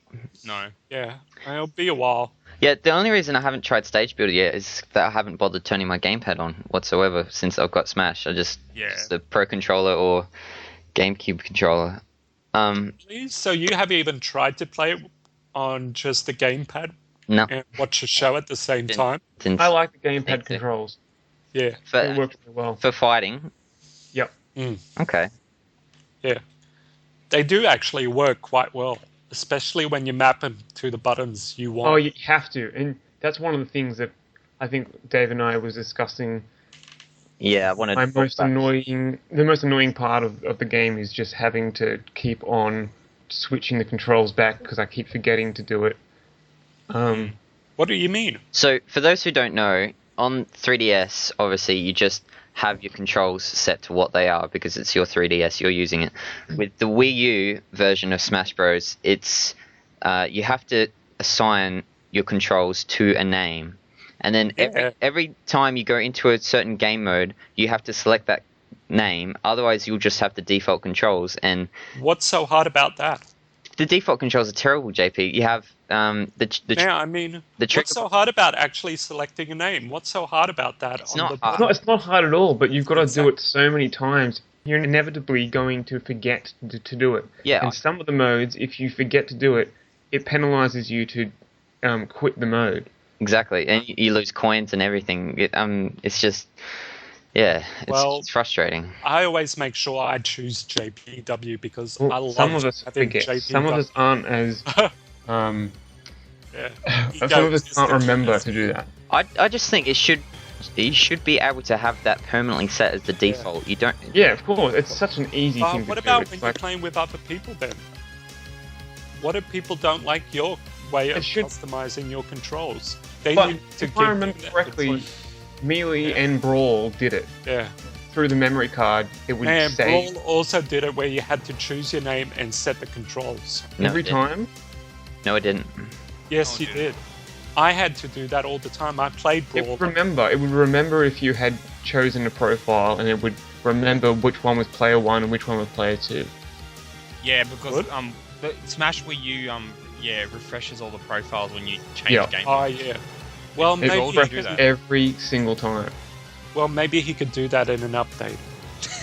No. Yeah, it'll be a while. Yeah, the only reason I haven't tried Stage Builder yet is that I haven't bothered turning my gamepad on whatsoever since I've got Smash. I just Yeah. use the Pro Controller or GameCube controller. So you haven't even tried to play it on just the gamepad No, and watch a show at the same Didn't- time? since I like the Thank gamepad you. controls. Yeah, It for, works really well. for fighting. Yep. Okay. yeah. They do actually work quite well, especially when you map them to the buttons you want. Oh, you have to, and that's one of the things that I think Dave and I was discussing. Yeah, I wanted. The most annoying part of the game is just having to keep on switching the controls back because I keep forgetting to do it. What do you mean? So, for those who don't know, on 3DS, obviously, you just have your controls set to what they are because it's your 3DS, you're using it. With the Wii U version of Smash Bros, it's you have to assign your controls to a name, and then Yeah. every time you go into a certain game mode, you have to select that name. Otherwise, you'll just have the default controls, and What's so hard about that? the default controls are terrible. JP, you have Yeah, I mean, the trigger. what's so hard about actually selecting a name? What's so hard about that? It's on not the hard. It's not hard at all, but you've got to do Exactly. it so many times. You're inevitably going to forget to do it. Yeah. And some of the modes, if you forget to do it, it penalizes you to quit the mode. Exactly, and you lose coins and everything. It's just, yeah, Well- it's frustrating. I always make sure I choose JPW because I Well, love some of us having forget. JPW. Some of us aren't as. Yeah. Some of us Just can't the remember keys. to do that. I just think you should be able to have that permanently set as the default. You don't. Yeah, of course. It's such an easy But thing what to about do. when It's you're like, playing with other people then? What if people don't like your way of It should- customizing your controls? Then but you need to if I remember them that. correctly, It's Melee Yeah. and Brawl did it. yeah. Through the memory card, it would And save Brawl also did it where you had to choose your name and set the controls. No, every it didn't. time. No, it didn't. Yes, Oh, you did did. I had to do that all the time. I played It Brawl. would remember if you had chosen a profile, and it would remember which one was player 1 and which one was player 2. Yeah, because Good. the Smash Wii U refreshes all the profiles when you change Yeah. game. Oh yeah. Well, It maybe all he do could, that. Every single time. well, maybe he could do that in an update.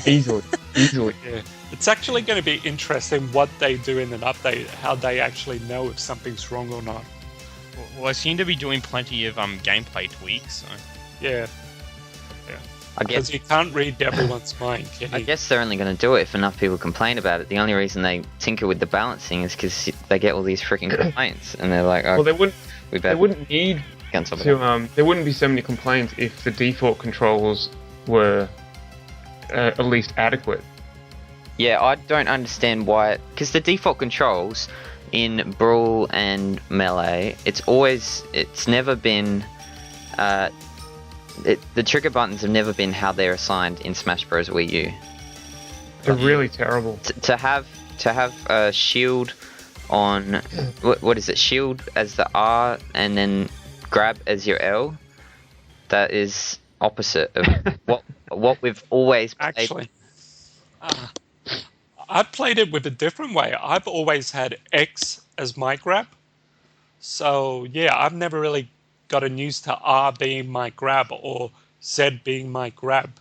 Easily. Easily. Yeah. It's actually going to be interesting what they do in an update, how they actually know if something's wrong or not. Well, I seem to be doing plenty of gameplay tweaks. So. Yeah, I because guess. you can't read everyone's mind, can I you? guess they're only going to do it if enough people complain about it. The only reason they tinker with the balancing is because they get all these freaking complaints, and they're like, "Oh, Well, they we better wouldn't need cancel it." to. There wouldn't be so many complaints if the default controls were at least adequate. Yeah, I don't understand why. Because the default controls in Brawl and Melee, it's never been. The trigger buttons have never been how they're assigned in Smash Bros. Wii U. They're really terrible. To have a shield on what is it? Shield as the R and then grab as your L. That is opposite of what we've always played. Actually, I've played it with a different way. I've always had X as my grab. So, yeah, I've never really gotten used to R being my grab or Z being my grab.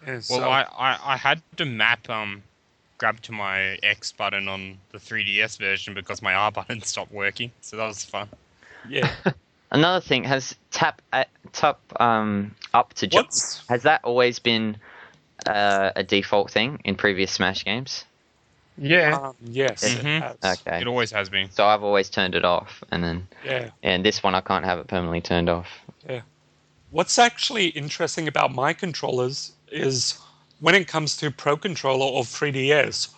And Well, so, I had to map grabbed to my X button on the 3DS version because my R button stopped working. So that was fun. Yeah. Another thing, has tap up to jump, What's has that always been a default thing in previous Smash games? Yeah. yes, Mhm. it has. Okay. It always has been. So I've always turned it off, Yeah. and this one I can't have it permanently turned off. What's actually interesting about my controllers is when it comes to Pro Controller or 3DS,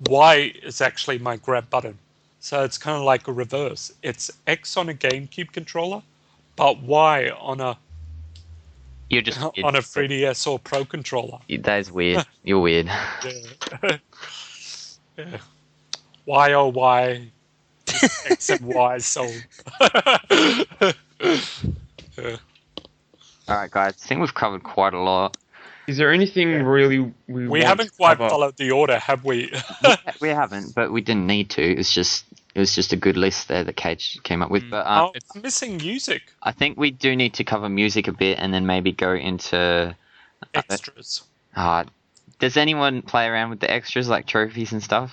Y is actually my grab button. So it's kind of like a reverse. It's X on a GameCube controller, but Y on a You're just weird. on a 3DS or Pro controller. That is weird. You're weird. Yeah. Yeah. Y oh Y, X and Y. So yeah. All right, guys. I think we've covered quite a lot. Is there anything really we want haven't to quite cover? followed the order, have we? We haven't, but we didn't need to. It was just a good list there that Cage came up with. But Oh, it's missing music I think we do need to cover music a bit, and then maybe go into. extras. Does anyone play around with the extras like trophies and stuff?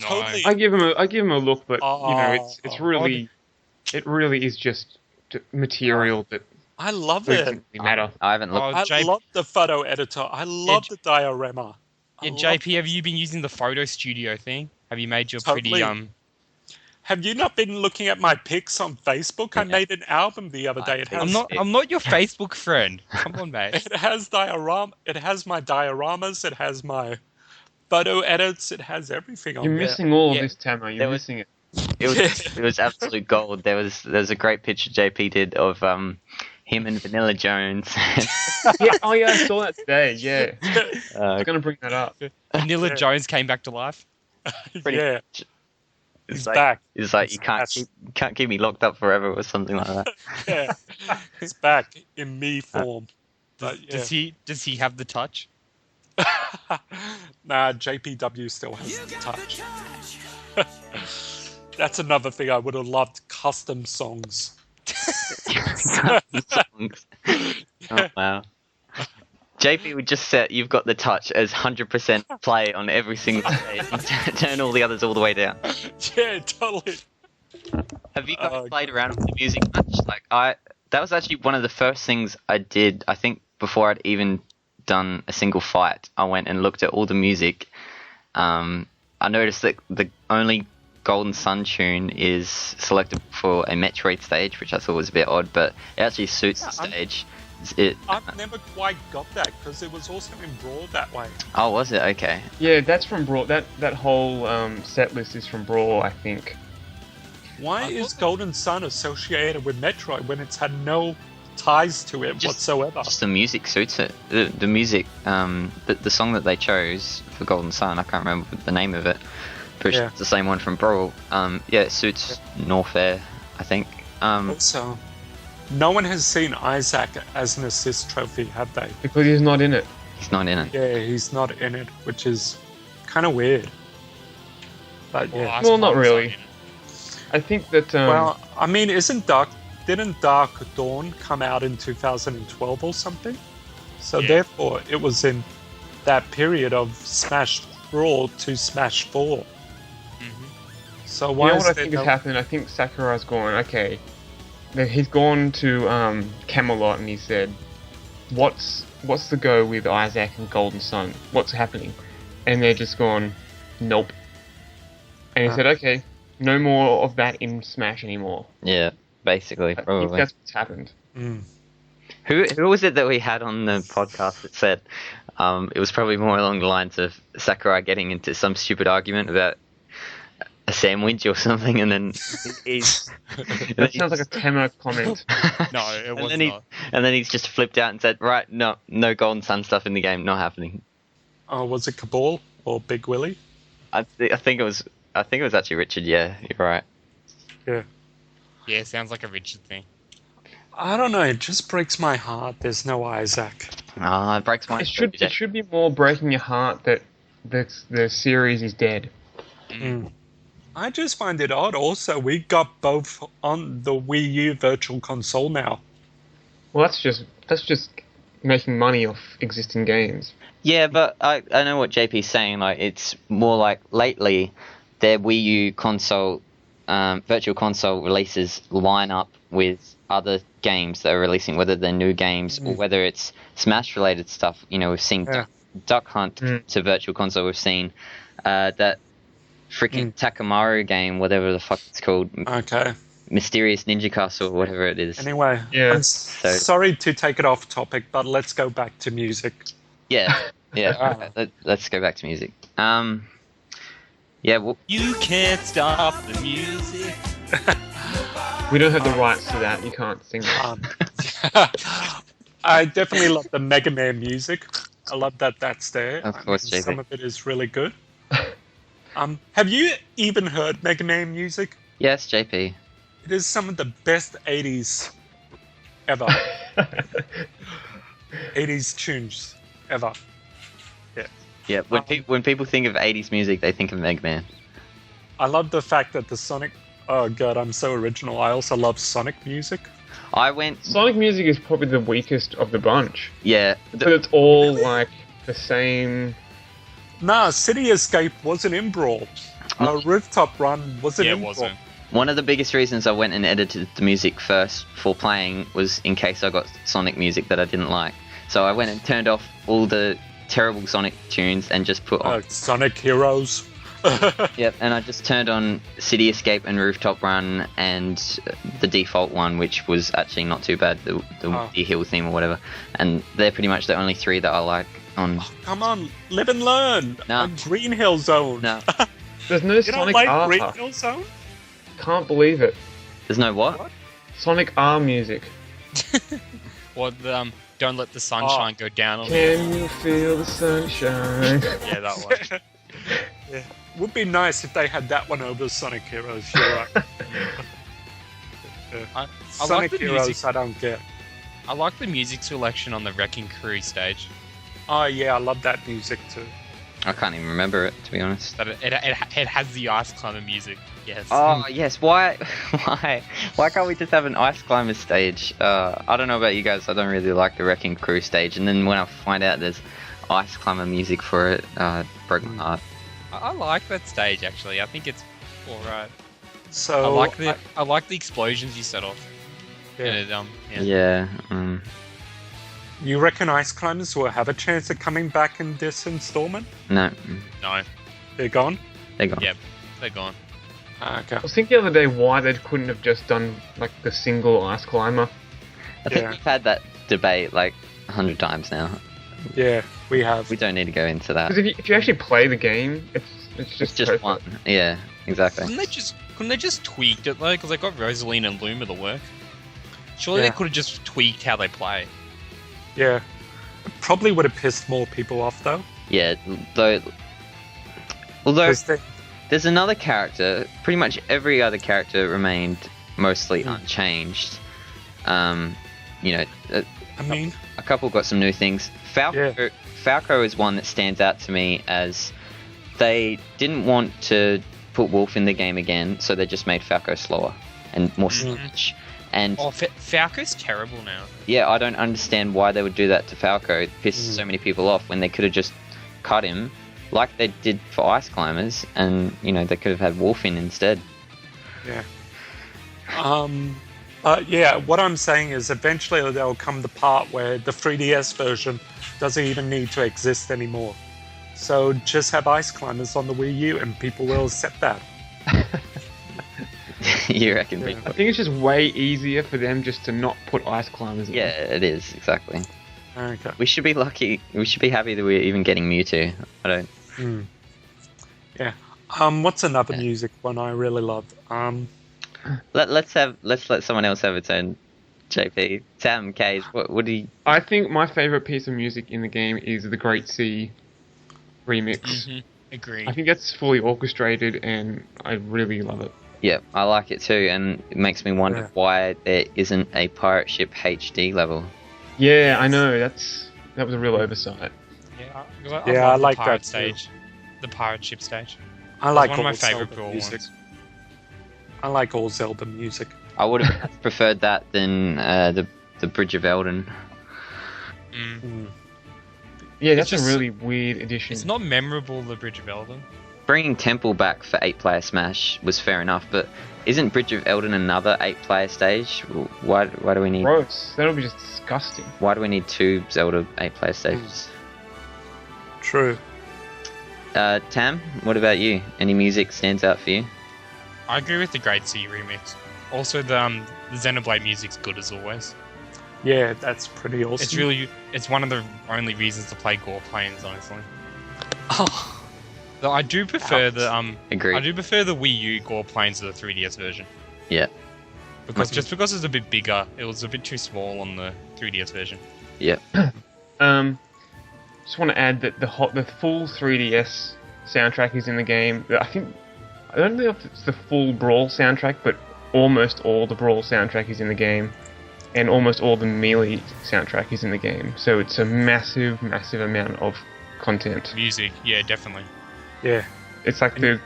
No. Totally. I give him a look, but it's Oh, really it really is just material that I love doesn't it. really matter. I haven't looked. Oh, I love the photo editor. I love the diorama. I Yeah, love JP, have you been using the photo studio thing? Have you made your Totally. pretty Have you not been looking at my pics on Facebook? I Yeah. made an album the other day. It has I'm not your Facebook friend. Come on, mate. it has diorama. It has my dioramas. It has my photo edits. It has everything on You're there. missing all Yeah. of this, Tamo. You're There was- missing it. It was absolute gold. There was a great picture JP did of him and Vanilla Jones. Yeah. Oh yeah, I saw that today. Yeah. I uh, was gonna bring that up. Vanilla Yeah. Jones came back to life. pretty Yeah, much. he's It's like, back. it's like you That's- can't keep me locked up forever or something like that. Yeah, he's back in me form. But yeah. Does he have the touch? Nah, JPW still has the touch. That's another thing I would have loved, custom songs. Songs. Oh, wow. JP would just set "You've Got the Touch" as 100% play on every single day and turn all the others all the way down. Yeah, totally. Have you guys Oh, played around with the music much? That was actually one of the first things I did. I think before I'd even done a single fight, I went and looked at all the music. I noticed that the only Golden Sun tune is selected for a Metroid stage, which I thought was a bit odd, but it actually suits the stage. I've never quite got that because it was also in Brawl that way. Oh, was it? Okay. Yeah, that's from Brawl. That whole set list is from Brawl, I think. Why I is thought- Golden Sun associated with Metroid when it's had no ties to it Just- whatsoever? Just the music suits it. The music, the song that they chose for Golden Sun, I can't remember the name of it, but Yeah. it's the same one from Brawl. Yeah, it suits Norfair, I think. Also, no one has seen Isaac as an assist trophy, have they? Because he's not in it. He's not in it. Yeah, he's not in it, which is kind of weird. But yeah. I Well, not suppose really. so, I think that Well, I mean, didn't Dark Dawn come out in 2012 or something? So Yeah. therefore, it was in that period of Smash Brawl to Smash 4. Mhm. So you why know is what I there think no... has happened? I think Sakurai's gone, okay. He's gone to Camelot and he said, What's the go with Isaac and Golden Sun? What's happening? And they're just gone, nope. And he Ah. said, okay, no more of that in Smash anymore. Yeah, basically, I think probably. that's what's happened. Mm. Who was it that we had on the podcast that said it was probably more along the lines of Sakurai getting into some stupid argument about a sandwich or something, and then he's That sounds like a Temo comment. No, it was and then not. and then he's just flipped out and said, right, no Golden Sun stuff in the game, not happening. Oh, was it Cabal or Big Willie? I think it was actually Richard. Yeah, you're right. Yeah. Yeah, sounds like a Richard thing. I don't know, it just breaks my heart there's no Isaac. It breaks my. It should be more breaking your heart that the series is dead. Mm. I just find it odd also, we got both on the Wii U Virtual Console now. Well, that's just making money off existing games. Yeah, but I know what JP's saying. Like, it's more like lately, their Wii U console, Virtual Console releases line up with other games that are releasing, whether they're new games or whether it's Smash-related stuff. You know, we've seen Duck Hunt to Virtual Console. We've seen that freaking Takamaru game, whatever the fuck it's called. Okay. Mysterious Ninja Castle, or whatever it is. Anyway, Yeah. I'm sorry to take it off topic, but let's go back to music. Yeah. Let's go back to music. Yeah. Well, You can't stop the music. We don't have the rights to that. You can't sing that. I definitely love the Mega Man music. I love that that's there. Of course, JP. Some of it is really good. Have you even heard Mega Man music? yes, JP. It is some of the best 80s ever. 80s tunes ever. Yeah. When people think of 80s music, they think of Mega Man. I love the fact that the Sonic... Oh god, I'm so original. I also love Sonic music. I went. Sonic music is probably the weakest of the bunch. Yeah. But it's all like the same. Nah, City Escape wasn't in Brawl. Rooftop Run wasn't Yeah, in it wasn't. One of the biggest reasons I went and edited the music first for playing was in case I got Sonic music that I didn't like. So I went and turned off all the terrible Sonic tunes and just put on. Sonic Heroes. Yep, and I just turned on City Escape and Rooftop Run and the default one, which was actually not too bad, the hill theme or whatever. And they're pretty much the only three that I like on. Come on, live and learn. No. On Green Hill Zone. No, There's no You don't Sonic like R. Green Hill Zone? Can't believe it. there's no what? Sonic R music. Or the Don't Let the Sunshine Go Down on Me. Can you feel the sunshine? Yeah, that one. Yeah. Would be nice if they had that one over Sonic Heroes. You're right. I Sonic like the Heroes, music. I don't get. I like the music selection on the Wrecking Crew stage. Oh yeah, I love that music too. I can't even remember it, to be honest. That it has the Ice Climber music. Yes. Oh yes, why can't we just have an Ice Climber stage? I don't know about you guys, I don't really like the Wrecking Crew stage, and then when I find out there's Ice Climber music for it, it broke my heart. I like that stage actually. I think it's alright. So I like the explosions you set off. Yeah. And it, Yeah. You reckon Ice Climbers will have a chance of coming back in this installment? No, No. They're gone. they're gone. Yep. They're gone. Okay. I was thinking the other day why they couldn't have just done like the single Ice Climber. I think Yeah. we've had that debate like 100 times now. Yeah, we have. We don't need to go into that. Because if you actually play the game, it's It's just just perfect. one. Yeah, exactly. Couldn't they just tweaked it though? Because they got Rosaline and Luma to work. Surely Yeah. they could have just tweaked how they play. Yeah. It probably would have pissed more people off though. Yeah, although 'Cause they- there's another character, pretty much every other character remained mostly unchanged. You know, I mean, a couple got some new things. Falco is one that stands out to me as they didn't want to put Wolf in the game again, so they just made Falco slower and more sluggish. And Oh, Falco's terrible now. yeah, I don't understand why they would do that to Falco. It pisses so many people off when they could have just cut him like they did for Ice Climbers, and you know they could have had Wolf in instead. yeah. Yeah, what I'm saying is eventually there'll come the part where the 3DS version doesn't even need to exist anymore. So just have Ice Climbers on the Wii U and people will accept that. You reckon? Yeah. people- I think it's just way easier for them just to not put Ice Climbers in. Yeah, it is exactly. Okay. We should be lucky. We should be happy that we're even getting Mewtwo. I don't. Yeah. What's another music one I really love? Let's let someone else have a turn. JP, Sam, Kays, what do you? I think my favorite piece of music in the game is the Great Sea remix. Mm-hmm. Agreed. I think that's fully orchestrated and I really love it. Yeah, I like it too, and it makes me wonder why there isn't a pirate ship HD level. Yeah, I know, that was a real oversight. Yeah, I love like the pirate that too. stage. The pirate ship stage. I like one of all my favourite Zelda Brawl music. ones. I like all Zelda music. I would have preferred that than the Bridge of Elden. Yeah, that's just- a really weird addition. It's not memorable, the Bridge of Eldon. Bringing Temple back for 8-player Smash was fair enough, but isn't Bridge of Eldon another 8-player stage? Why do we need Gross. That'll be just disgusting. Why do we need 2 Zelda 8-player stages? True. Tam, what about you? Any music stands out for you? I agree with the Great Sea remix. Also, the Xenoblade music's good as always. Yeah, that's pretty awesome. It's one of the only reasons to play Gore Plains, honestly. Oh, Though I do prefer Agreed. I do prefer the Wii U Gore Plains to the 3DS version. Yeah. Because it's a bit bigger, it was a bit too small on the 3DS version. Yeah. Just want to add that the full 3DS soundtrack is in the game. I don't know if it's the full Brawl soundtrack, but almost all the Brawl soundtrack is in the game, and almost all the Melee soundtrack is in the game. So it's a massive, massive amount of content. Music, yeah, definitely. yeah. It's like the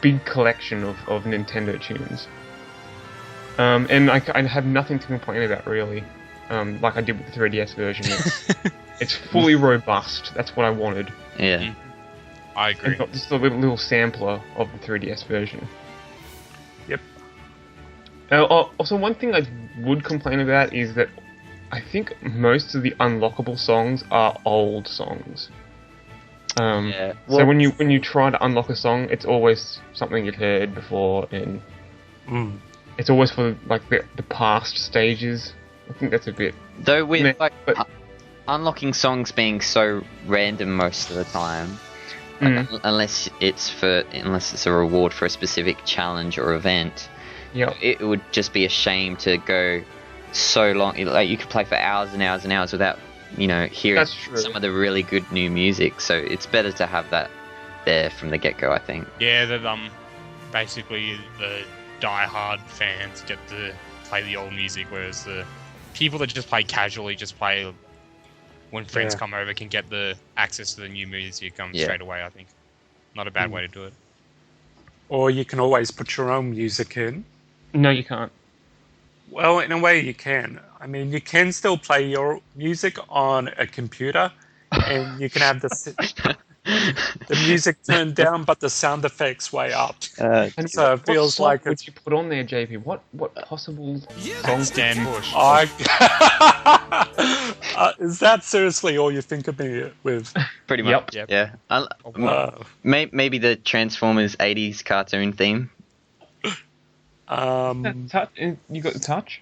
big collection of Nintendo tunes. And I have nothing to complain about really. Like I did with the 3DS version. It's fully robust. That's what I wanted. Yeah. I agree. And not just a little sampler of the 3DS version. Yep. Also, one thing I would complain about is that I think most of the unlockable songs are old songs. Yeah. So Well, when you try to unlock a song, it's always something you've heard before, and it's always for like the past stages. I think that's a bit. though with meh, like but- unlocking songs being so random most of the time, unless it's a reward for a specific challenge or event, Yeah. it would just be a shame to go so long. Like you could play for hours and hours and hours without, hearing That's true. some of the really good new music. So it's better to have that there from the get-go, I think. Yeah, basically the die-hard fans get to play the old music, whereas the people that just play casually, just play when friends Yeah. come over, can get the access to the new music Yeah. straight away, I think. Not a bad way to do it. Or you can always put your own music in. No, you can't. Well, in a way, you can. I mean, you can still play your music on a computer, and you can have the music turned down, but the sound effects way up. And So it feels song like would it's. you put on there, JP? What possible songs? Stan Bush. Is that seriously all you think of me with? Pretty Yep. much. Yep. Yeah. Maybe the Transformers 80s cartoon theme. You got the touch?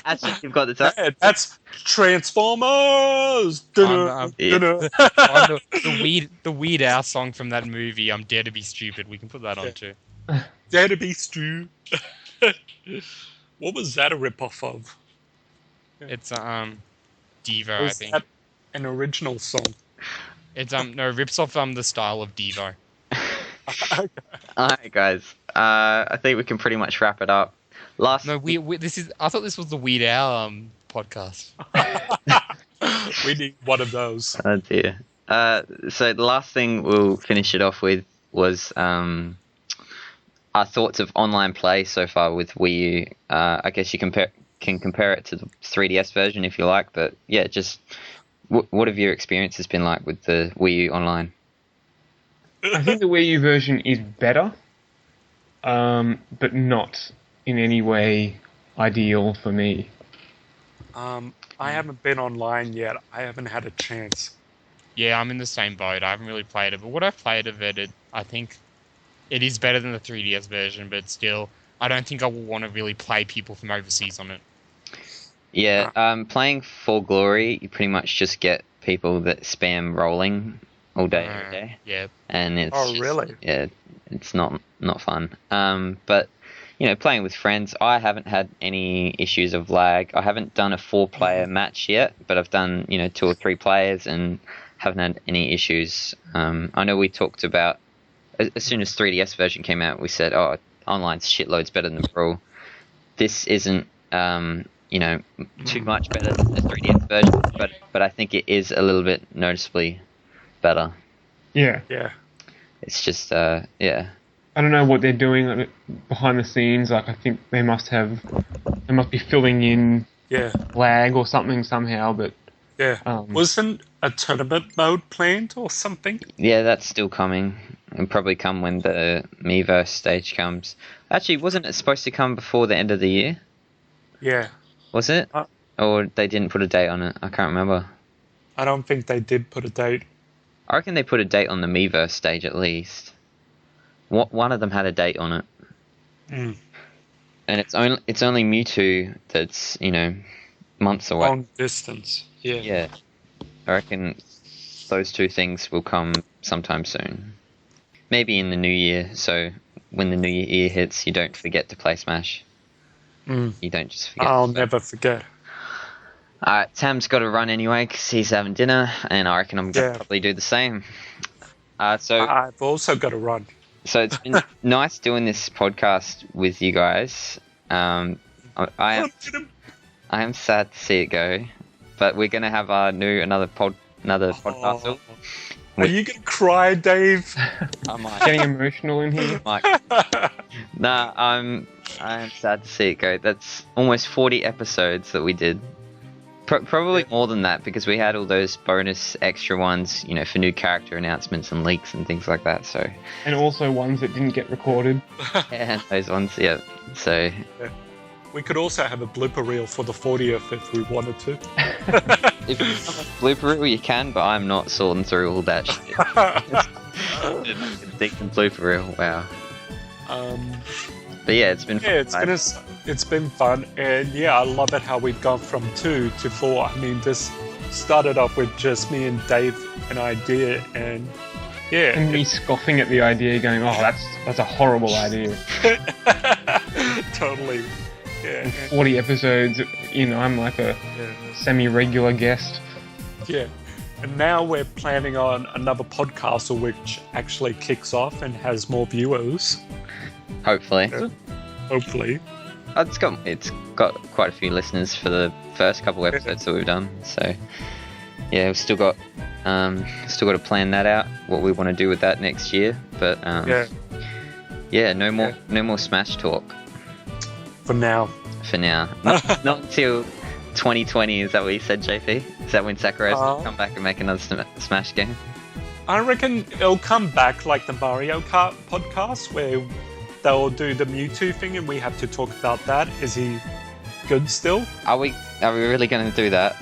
Actually, you've got the touch. Yeah, that's Transformers. Yeah. The Weird Al song from that movie, I'm Dare to Be Stupid. We can put that on too. Dare to be Stu. What was that a rip-off of? It's Devo, I Was think. that an original song? It's no, rips off the style of Devo. Alright, guys. I think we can pretty much wrap it up. Last. No, I thought this was the Weird Al podcast. We need one of those. Oh dear. So the last thing we'll finish it off with was our thoughts of online play so far with Wii U. I guess you can compare it to the 3DS version if you like, but yeah, just what have your experiences been like with the Wii U online? I think the Wii U version is better, but not in any way ideal for me. I haven't been online yet. I haven't had a chance. Yeah, I'm in the same boat. I haven't really played it, but what I've played of it, I think it is better than the 3DS version, but still, I don't think I will want to really play people from overseas on it. Yeah, playing For Glory, you pretty much just get people that spam rolling all day, every day. Yeah. And it's Oh, really? Yeah, it's not fun. But playing with friends, I haven't had any issues of lag. I haven't done a 4-player match yet, but I've done 2 or 3 players and haven't had any issues. I know we talked about as soon as 3DS version came out, we said, "Oh, online's shitloads better than Brawl." This isn't too much better than the 3DS version, but I think it is a little bit noticeably better. Yeah. Yeah. It's just yeah. I don't know what they're doing behind the scenes. Like, I think they must be filling in Yeah, lag or something somehow, but yeah. Wasn't a tournament mode planned or something? Yeah, that's still coming. It'll probably come when the Miiverse stage comes. Actually, wasn't it supposed to come before the end of the year? Yeah. Was it? Or they didn't put a date on it? I can't remember. I don't think they did put a date. I reckon they put a date on the Miiverse stage at least. One of them had a date on it. Mm. And it's only Mewtwo that's, months away. Long distance. Yeah. Yeah. I reckon those two things will come sometime soon. Maybe in the new year, so when the new year hits, you don't forget to play Smash. Mm. You don't just forget. I'll never forget. Alright, Tam's got to run anyway because he's having dinner, and I reckon I'm going to Yeah. probably do the same. So I've also got to run. it's been nice doing this podcast with you guys. I am sad to see it go, but we're going to have another podcast. Are you going to cry, Dave? I might. getting emotional in here. Nah, I am sad to see it go. That's almost 40 episodes that we did. Probably more than that because we had all those bonus extra ones, for new character announcements and leaks and things like that. So And also ones that didn't get recorded. yeah, those ones, yeah. So We could also have a blooper reel for the 40th if we wanted to. if you have a blooper reel, you can, but I'm not sorting through all that shit. Decent blooper reel, wow. But yeah, it's been fun. It's been fun, and yeah, I love it how we've gone from 2 to 4. I mean, this started off with just me and Dave an idea, and yeah, And me scoffing at the idea, going, "Oh, that's a horrible idea." totally, yeah, 40 episodes, I'm like a semi-regular guest. yeah. And now we're planning on another podcast, which actually kicks off and has more viewers. Hopefully. Yeah. Hopefully. It's got quite a few listeners for the first couple episodes that we've done. So yeah, we've still got to plan that out, what we want to do with that next year. But no more Smash talk For now. for now. Not until 2020. Is that what you said, JP? Is that when Sakurai's will come back and make another Smash game? I reckon it'll come back like the Mario Kart podcast where they'll do the Mewtwo thing and we have to talk about that. Is he good still? Are we really going to do that?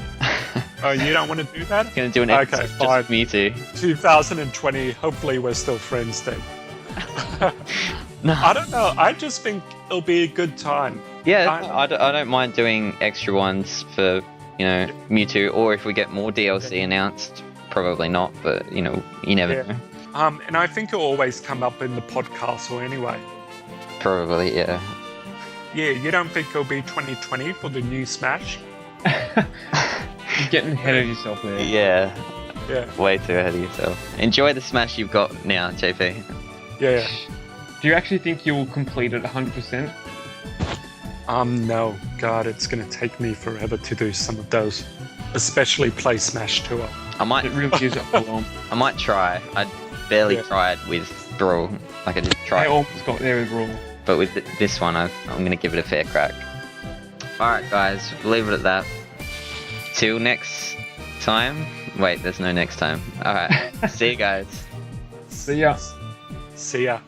Oh, you don't want to do that? Going to do an Okay, episode fine. just with Mewtwo? 2020, hopefully we're still friends then. No. I don't know, I just think it'll be a good time. Yeah, I don't mind doing extra ones for, Mewtwo, or if we get more DLC announced, probably not, but, you never know. And I think it'll always come up in the podcast or anyway. Probably, yeah. Yeah, you don't think it'll be 2020 for the new Smash? You're getting ahead of yourself there. Yeah, Yeah, way too ahead of yourself. Enjoy the Smash you've got now, JP. yeah. Do you actually think you'll complete it 100%? No, God, it's gonna take me forever to do some of those. Especially play Smash Tour. I might It really is up to long. I might try. I barely Yeah. tried with Brawl. Like I just I tried, almost got there with Raw. but with this one, I'm going to give it a fair crack. Alright guys, we'll leave it at that. Till next time. Wait, there's no next time. Alright, see you guys. See ya. See ya.